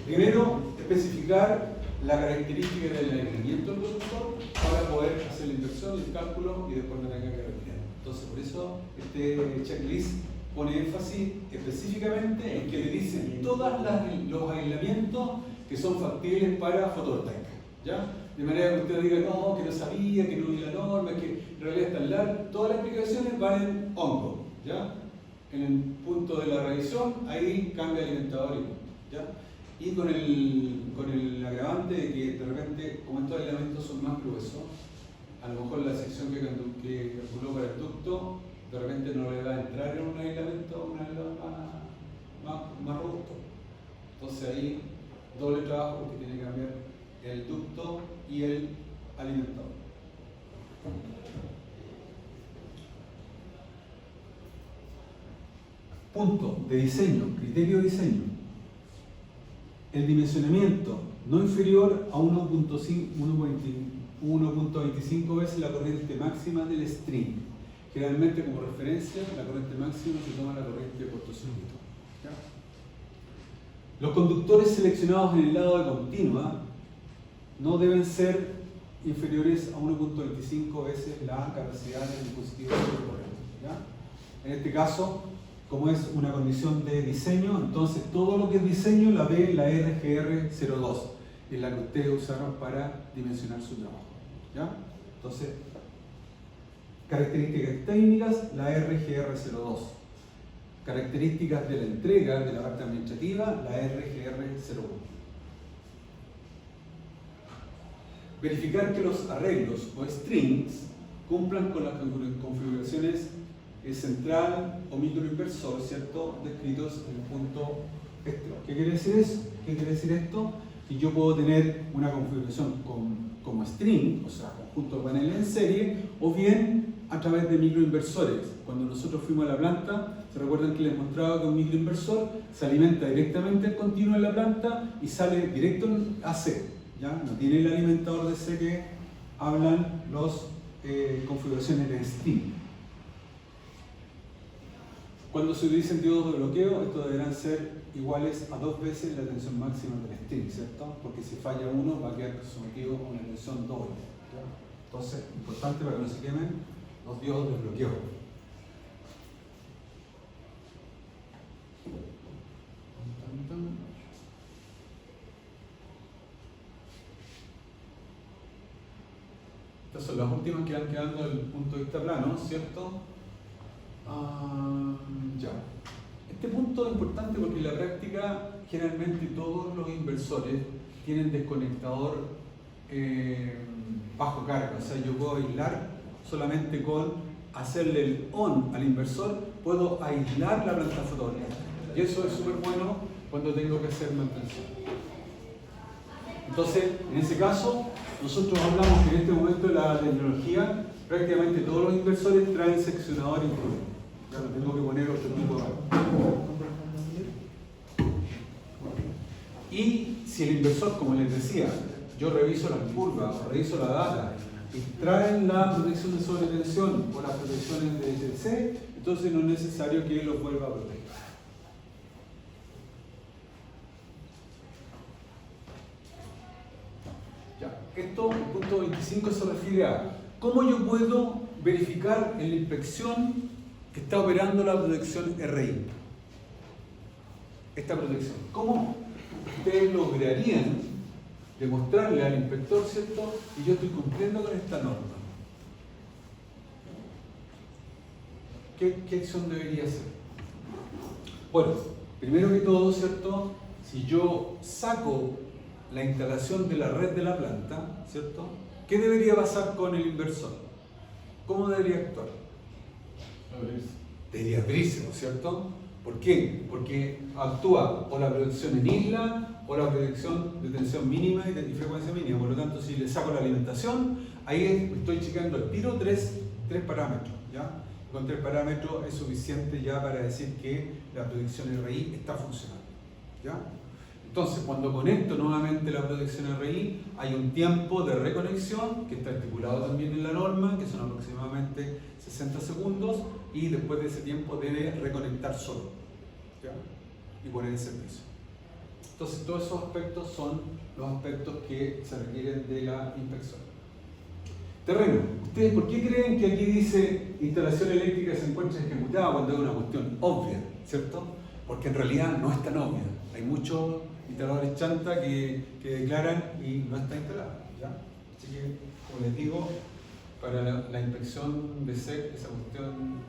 Primero, especificar la característica del aislamiento del conductor para poder hacer la inversión, el cálculo y después no tenga que retirar. Entonces, por eso este checklist pone énfasis específicamente en que le dicen todos los aislamientos que son factibles para fotovoltaica, ¿ya? De manera que usted diga, no, que no sabía, que no vi la norma, que en realidad está en largo. Todas las explicaciones van en hongo, ¿ya? En el punto de la revisión, ahí cambia el alimentador y punto, ¿ya? Y con el agravante de que de repente, como estos aislamientos son más gruesos, a lo mejor la sección que calculó para el ducto, de repente no le va a entrar en un aislamiento más robusto. Entonces ahí doble trabajo porque tiene que cambiar el ducto y el alimentador. Punto de diseño, criterio de diseño. El dimensionamiento no inferior a 1.25 veces la corriente máxima del string. Generalmente como referencia, la corriente máxima se toma la corriente de cortocircuito. Los conductores seleccionados en el lado de continua no deben ser inferiores a 1.25 veces la capacidad del dispositivo de corriente. En este caso, como es una condición de diseño, entonces todo lo que es diseño la ve la RGR02, es la que ustedes usaron para dimensionar su trabajo. ¿Ya? Entonces, características técnicas, la RGR02. Características de la entrega de la parte administrativa, la RGR01. Verificar que los arreglos o strings cumplan con las configuraciones central o microinversor, ¿cierto? Descritos en el punto este. ¿Qué quiere decir eso? ¿Qué quiere decir esto? Que yo puedo tener una configuración como string, o sea, conjunto de paneles en serie, o bien a través de microinversores. Cuando nosotros fuimos a la planta, ¿se recuerdan que les mostraba que un microinversor se alimenta directamente el continuo en la planta y sale directo a C? ¿Ya? No tiene el alimentador de C que hablan las configuraciones de string. Cuando se utilicen diodos de bloqueo, estos deberán ser iguales a 2 veces la tensión máxima del string, ¿cierto? Porque si falla uno va a quedar sometido a una tensión doble. ¿Ya? Entonces, importante para que no se quemen los diodos de bloqueo. Estas son las últimas que van quedando desde el punto de vista plano, ¿cierto? Ya. Este punto es importante porque en la práctica generalmente todos los inversores tienen desconectador bajo carga. O sea, yo puedo aislar solamente con hacerle el on al inversor, puedo aislar la planta fotónica. Y eso es súper bueno cuando tengo que hacer mantención. Entonces, en ese caso, nosotros hablamos que en este momento de la tecnología, prácticamente todos los inversores traen seccionador incluido. Ya no tengo que poner otro tipo de... Y si el inversor, como les decía, yo reviso las curvas o reviso la data y traen la protección de sobretensión o las protecciones de HTC, entonces no es necesario que los vuelva a proteger. Ya, esto, el punto 25 se refiere a cómo yo puedo verificar en la inspección que está operando la protección RI. Esta protección. ¿Cómo ustedes lograrían demostrarle al inspector, ¿cierto?, que yo estoy cumpliendo con esta norma? ¿Qué acción debería hacer? Bueno, primero que todo, ¿cierto?, si yo saco la instalación de la red de la planta, ¿cierto?, ¿qué debería pasar con el inversor? ¿Cómo debería actuar? Debería abrirse, ¿no es cierto? ¿Por qué? Porque actúa o la protección en isla o la protección de tensión mínima y frecuencia mínima. Por lo tanto, si le saco la alimentación, ahí estoy checando al tiro tres parámetros. ¿Ya? Con 3 parámetros es suficiente ya para decir que la protección RI está funcionando. ¿Ya? Entonces, cuando conecto nuevamente la protección RI, hay un tiempo de reconexión que está estipulado también en la norma, que son aproximadamente 60 segundos, y después de ese tiempo debe reconectar solo, ¿ya?, y poner en servicio. Entonces, todos esos aspectos son los aspectos que se requieren de la inspección. Terreno. ¿Ustedes por qué creen que aquí dice instalación eléctrica se encuentra ejecutada cuando es una cuestión obvia, ¿cierto? Porque en realidad no es tan obvia. Hay muchos instaladores chanta que declaran y no está instalada, ¿ya? Así que, como les digo, para la inspección de SEC esa cuestión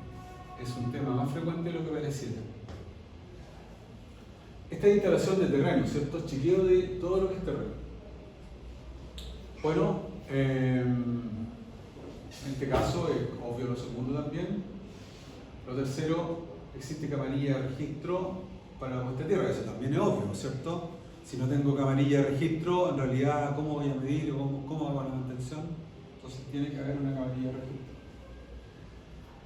es un tema más frecuente de lo que pareciera. Esta es instalación de terreno, ¿cierto? Chequeo de todo lo que es terreno. Bueno, en este caso es obvio lo segundo también. Lo tercero, existe camarilla de registro para la puesta de tierra, eso también es obvio, ¿cierto? Si no tengo camarilla de registro, en realidad, ¿cómo voy a medir o cómo hago la mantención? Entonces tiene que haber una camarilla de registro.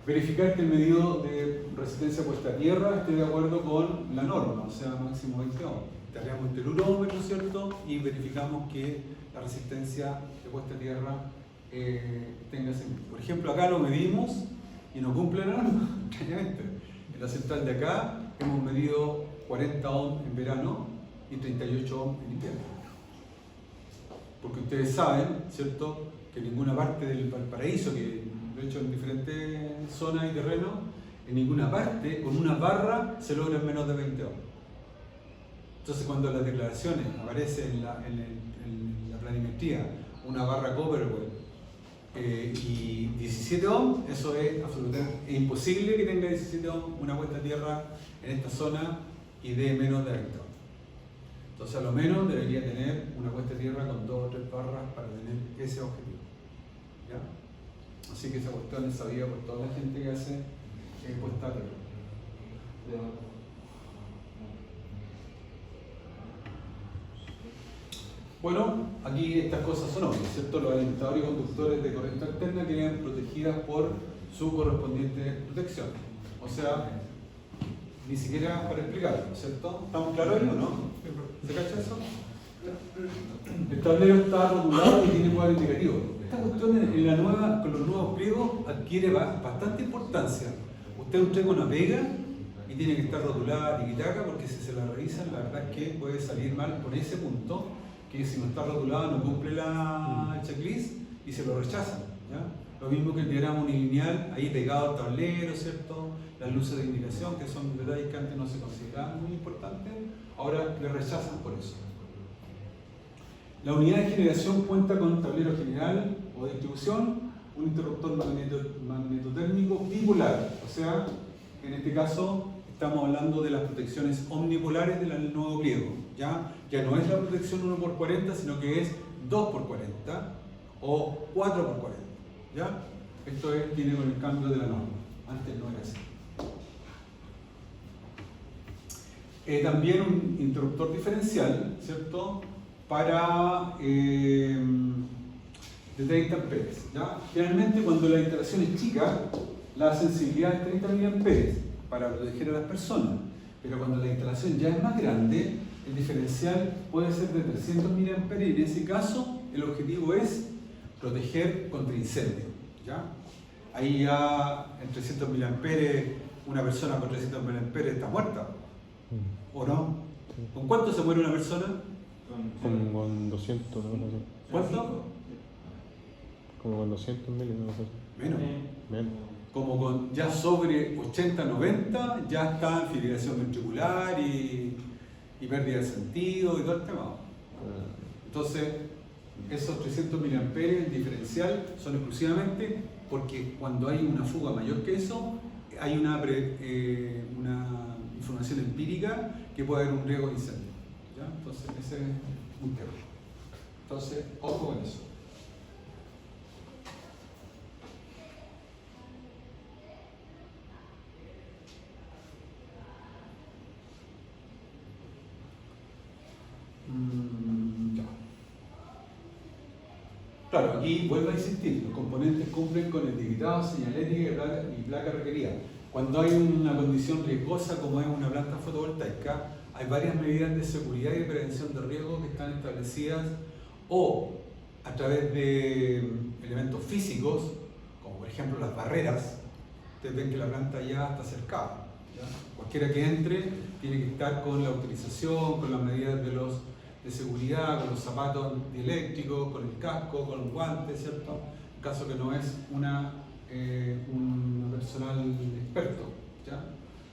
Verificar que el medido de resistencia puesta a tierra esté de acuerdo con la norma, o sea, máximo 20 ohms. Instalaremos el telurómetro, ¿cierto? Y verificamos que la resistencia de puesta a tierra tenga sentido. Por ejemplo, acá lo medimos y no cumple la norma, extrañamente. En la central de acá hemos medido 40 ohms en verano y 38 ohms en invierno. Porque ustedes saben, ¿cierto?, que en ninguna parte del Valparaíso, que de hecho en diferentes zonas y terrenos, en ninguna parte con una barra se logran menos de 20 ohms. Entonces, cuando en las declaraciones aparece en la planimetría una barra Copperwell y 17 ohms, eso es absolutamente imposible que tenga 17 ohms una puesta a tierra en esta zona y de menos de 20 ohms. Entonces, a lo menos debería tener una puesta a tierra con 2 o 3 barras para tener ese objetivo. ¿Ya? Así que esa cuestión es sabida por toda la gente que hace puesta a tierra. Bueno, aquí estas cosas son obvias, ¿cierto? Los alimentadores y conductores de corriente alterna quedan protegidas por su correspondiente protección. O sea, ni siquiera para explicarlo, ¿cierto? ¿Estamos claros ahí o no? ¿Se cacha eso? El tablero está rotulado y tiene cuadro indicativo. Esta cuestión en la nueva, con los nuevos pliegos adquiere bastante importancia. Usted entrega una pega y tiene que estar rotulada tiquitaca, porque si se la revisan, la verdad es que puede salir mal por ese punto, que si no está rotulada no cumple la checklist y se lo rechazan, ¿ya? Lo mismo que el diagrama unilineal, ahí pegado al tablero, ¿cierto? Las luces de indicación, que son detalles que antes no se consideraban muy importantes, ahora le rechazan por eso. La unidad de generación cuenta con tablero general o de distribución, un interruptor magnetotérmico bipolar, o sea, en este caso estamos hablando de las protecciones omnipolares del nuevo pliego, ¿ya? Ya no es la protección 1x40, sino que es 2x40 o 4x40, ¿ya? Esto viene con el cambio de la norma, antes no era así. También un interruptor diferencial, ¿cierto? Para de 30 amperes, ¿ya? Generalmente cuando la instalación es chica, la sensibilidad es 30 miliamperes para proteger a las personas, pero cuando la instalación ya es más grande, el diferencial puede ser de 300 miliamperes y en ese caso el objetivo es proteger contra incendio, ¿ya? Ahí ya en 300 miliamperes, una persona con 300 miliamperes está muerta, ¿o no? ¿Con cuánto se muere una persona? Con 200, ¿no? ¿Cuánto? Como con 200 mil, ¿no? Menos. Menos. Como con ya sobre 80, 90, ya está en fibrilación ventricular y pérdida de sentido y todo el tema. Entonces, esos 300 miliamperes, el diferencial, son exclusivamente porque cuando hay una fuga mayor que eso, hay una información empírica que puede haber un riesgo de incendio, ¿ya? Entonces, ese es un tema. Entonces, ojo con eso. Ya. Claro, aquí vuelvo a insistir, los componentes cumplen con el etiquetado, señalética y placa requerida. Cuando hay una condición riesgosa como es una planta fotovoltaica, hay varias medidas de seguridad y de prevención de riesgo que están establecidas o a través de elementos físicos, como por ejemplo las barreras. Ustedes ven que la planta ya está cercada, ¿ya? Cualquiera que entre tiene que estar con la autorización, con las medidas de seguridad, con los zapatos eléctricos, con el casco, con los guantes, ¿cierto? En caso que no es un personal experto, ¿ya?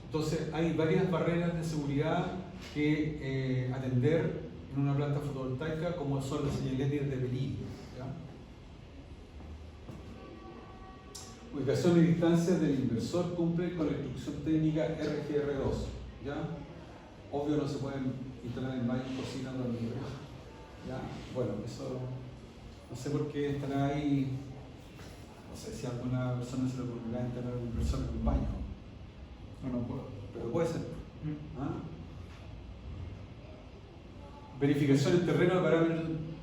Entonces hay varias barreras de seguridad que atender en una planta fotovoltaica, como son las señaléticas de peligro, ¿ya? Ubicación y distancia del inversor cumple con la instrucción técnica RGR2, ¿ya? Obvio no se pueden instalar en baños, cocinas, dormitorios, ¿ya? Bueno, eso no sé por qué estará ahí. No sé si a alguna persona se le ocurrirá instalar un inversor en un baño. No puedo, pero puede ser. ¿Ah? Verificación en terreno de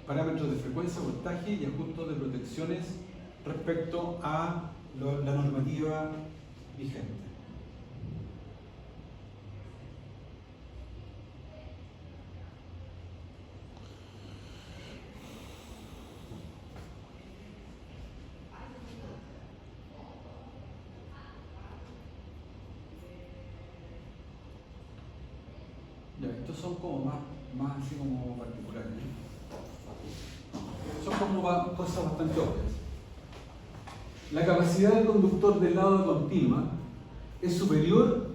parámetros de frecuencia, voltaje y ajustes de protecciones respecto a la normativa vigente. Ya, estos son como más así como particulares, ¿eh? Son como cosas bastante obvias. La capacidad del conductor del lado de continua es superior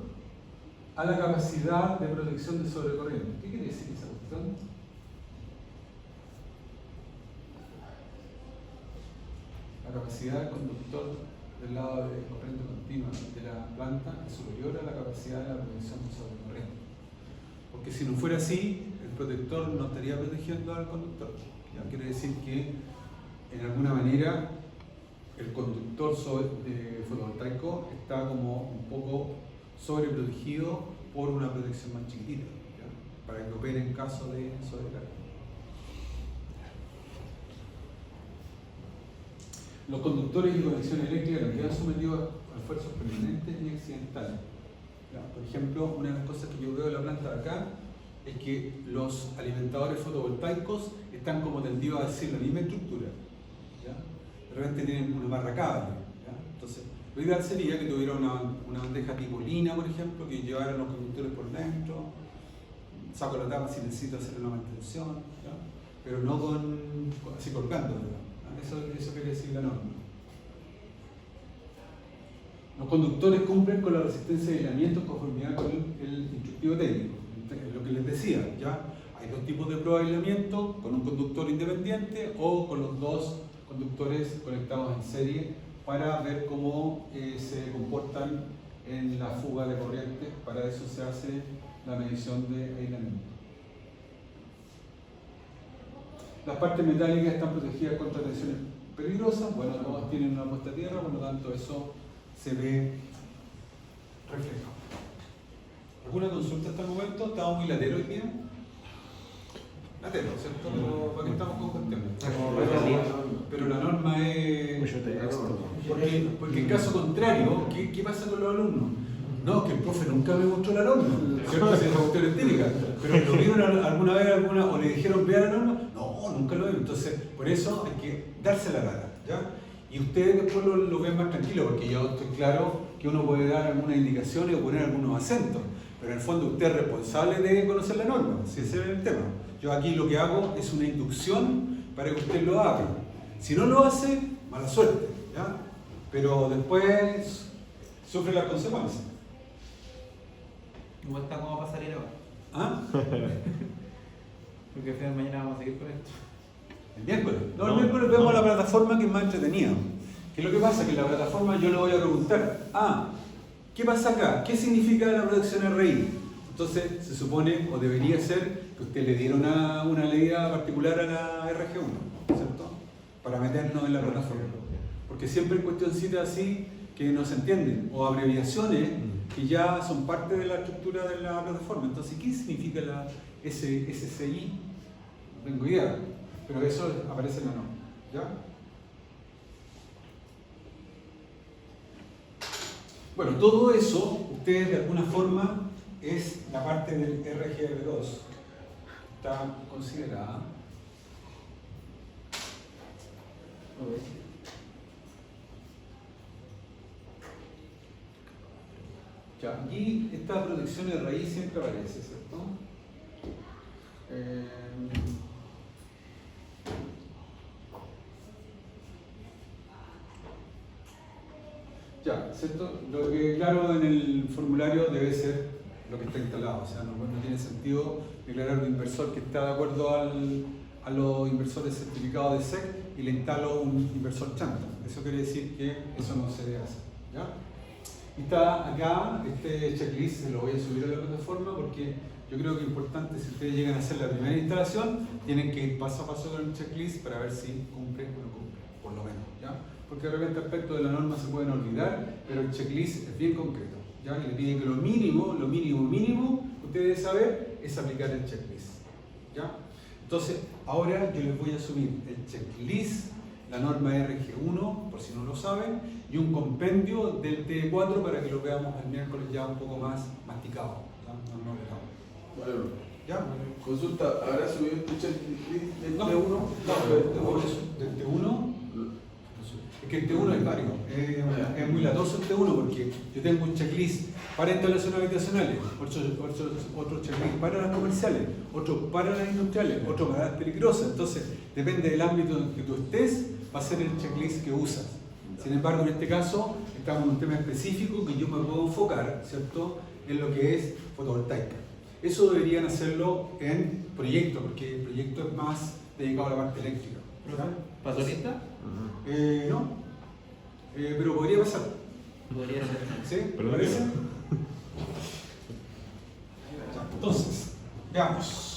a la capacidad de protección de sobrecorriente. ¿Qué quiere decir esa cuestión? La capacidad del conductor del lado de corriente continua de la planta es superior a la capacidad de la protección de sobrecorriente. Porque si no fuera así, el protector no estaría protegiendo al conductor. Ya quiere decir que, en alguna manera, el conductor de fotovoltaico está como un poco sobreprotegido por una protección más chiquitita, ¿ya? Para que opere en caso de sobrecarga. Los conductores y conexiones eléctricas no quedan sometidos a esfuerzos permanentes ni accidentales. ¿Ya? Por ejemplo, una de las cosas que yo veo en la planta de acá es que los alimentadores fotovoltaicos están como tendidos a decir la misma estructura. ¿Ya? De repente tienen una barra cable. ¿Ya? Entonces, lo ideal sería que tuviera una bandeja tipo lina, por ejemplo, que llevara los conductores por dentro, saco la tapa si necesito hacer una mantención, ¿ya? Pero no así colgando, ¿verdad? Eso quiere decir la norma. Los conductores cumplen con la resistencia de aislamiento en conformidad con el instructivo técnico. Lo que les decía, ¿ya? Hay dos tipos de prueba de aislamiento, con un conductor independiente o con los dos conductores conectados en serie para ver cómo se comportan en la fuga de corriente. Para eso se hace la medición de aislamiento. Las partes metálicas están protegidas contra tensiones peligrosas. Bueno, todos tienen una puesta a tierra, por lo tanto eso se ve reflejado. ¿Alguna consulta hasta el momento? ¿Estamos muy latero hoy día? Latero, ¿cierto? Pero ¿para qué estamos con cuestiones? Pero la norma es... Mucho texto. Porque en caso contrario, ¿qué pasa con los alumnos? No, que el profe nunca me mostró la norma, ¿cierto? Si es la cuestión estética. Pero ¿lo vieron alguna vez o le dijeron vea la norma? No, nunca lo vieron. Entonces, por eso hay que darse la cara, ¿ya? Y ustedes después lo ven más tranquilo, porque yo estoy claro que uno puede dar algunas indicaciones o poner algunos acentos, pero en el fondo usted es responsable de conocer la norma, si ese es el tema. Yo aquí lo que hago es una inducción para que usted lo haga. Si no lo hace, mala suerte, ¿ya? Pero después sufre las consecuencias. Igual está como para salir ahora. ¿Ah? Porque mañana vamos a seguir con esto. El miércoles. No, el miércoles vemos la plataforma que es más entretenida. ¿Qué es lo que pasa? Que en la plataforma yo le voy a preguntar, ¿qué pasa acá? ¿Qué significa la protección RI? Entonces se supone, o debería ser, que usted le diera una leída particular a la RG1, ¿cierto? Para meternos en la plataforma. Porque siempre hay cuestioncitas así que no se entienden, o abreviaciones que ya son parte de la estructura de la plataforma. Entonces, ¿qué significa SCI? No tengo idea, pero eso aparece en la norma, ¿ya? Bueno, todo eso, ustedes de alguna forma, es la parte del RGR2. Está considerada. Ya, aquí esta protección de raíz siempre aparece, ¿cierto? Ya, ¿cierto? Lo que claro en el formulario debe ser lo que está instalado, o sea, no tiene sentido declarar un inversor que está de acuerdo a los inversores certificados de SEC y le instalo un inversor chanta. Eso quiere decir que eso no se debe hacer, ¿ya? Y está acá, este checklist se lo voy a subir a la plataforma porque yo creo que es importante, si ustedes llegan a hacer la primera instalación, tienen que ir paso a paso con el checklist para ver si cumple o no cumple, por lo menos, ¿ya? Porque de repente aspectos de la norma se pueden olvidar, pero el checklist es bien concreto, ¿ya? Y le piden que lo mínimo que usted debe saber es aplicar el checklist, ¿ya? Entonces, ahora yo les voy a subir el checklist, la norma RG1, por si no lo saben, y un compendio del T4 para que lo veamos el miércoles ya un poco más masticado, ¿ya? Bueno, ¿Ya? consulta, ¿habrá subido este checklist del No, T1? del T1. Es que el T1 es varios, es muy latoso el T1 porque yo tengo un checklist para instalaciones habitacionales, otro checklist para las comerciales, otro para las industriales, otro para las peligrosas. Entonces, depende del ámbito en que tú estés, va a ser el checklist que usas. Sin embargo, en este caso, estamos en un tema específico que yo me puedo enfocar, ¿cierto?, en lo que es fotovoltaica. Eso deberían hacerlo en proyecto, porque el proyecto es más dedicado a la parte eléctrica. ¿Pasó lista? No, pero podría pasar. Podría ser. ¿Sí? ¿Te Perdón. parece? Entonces, veamos.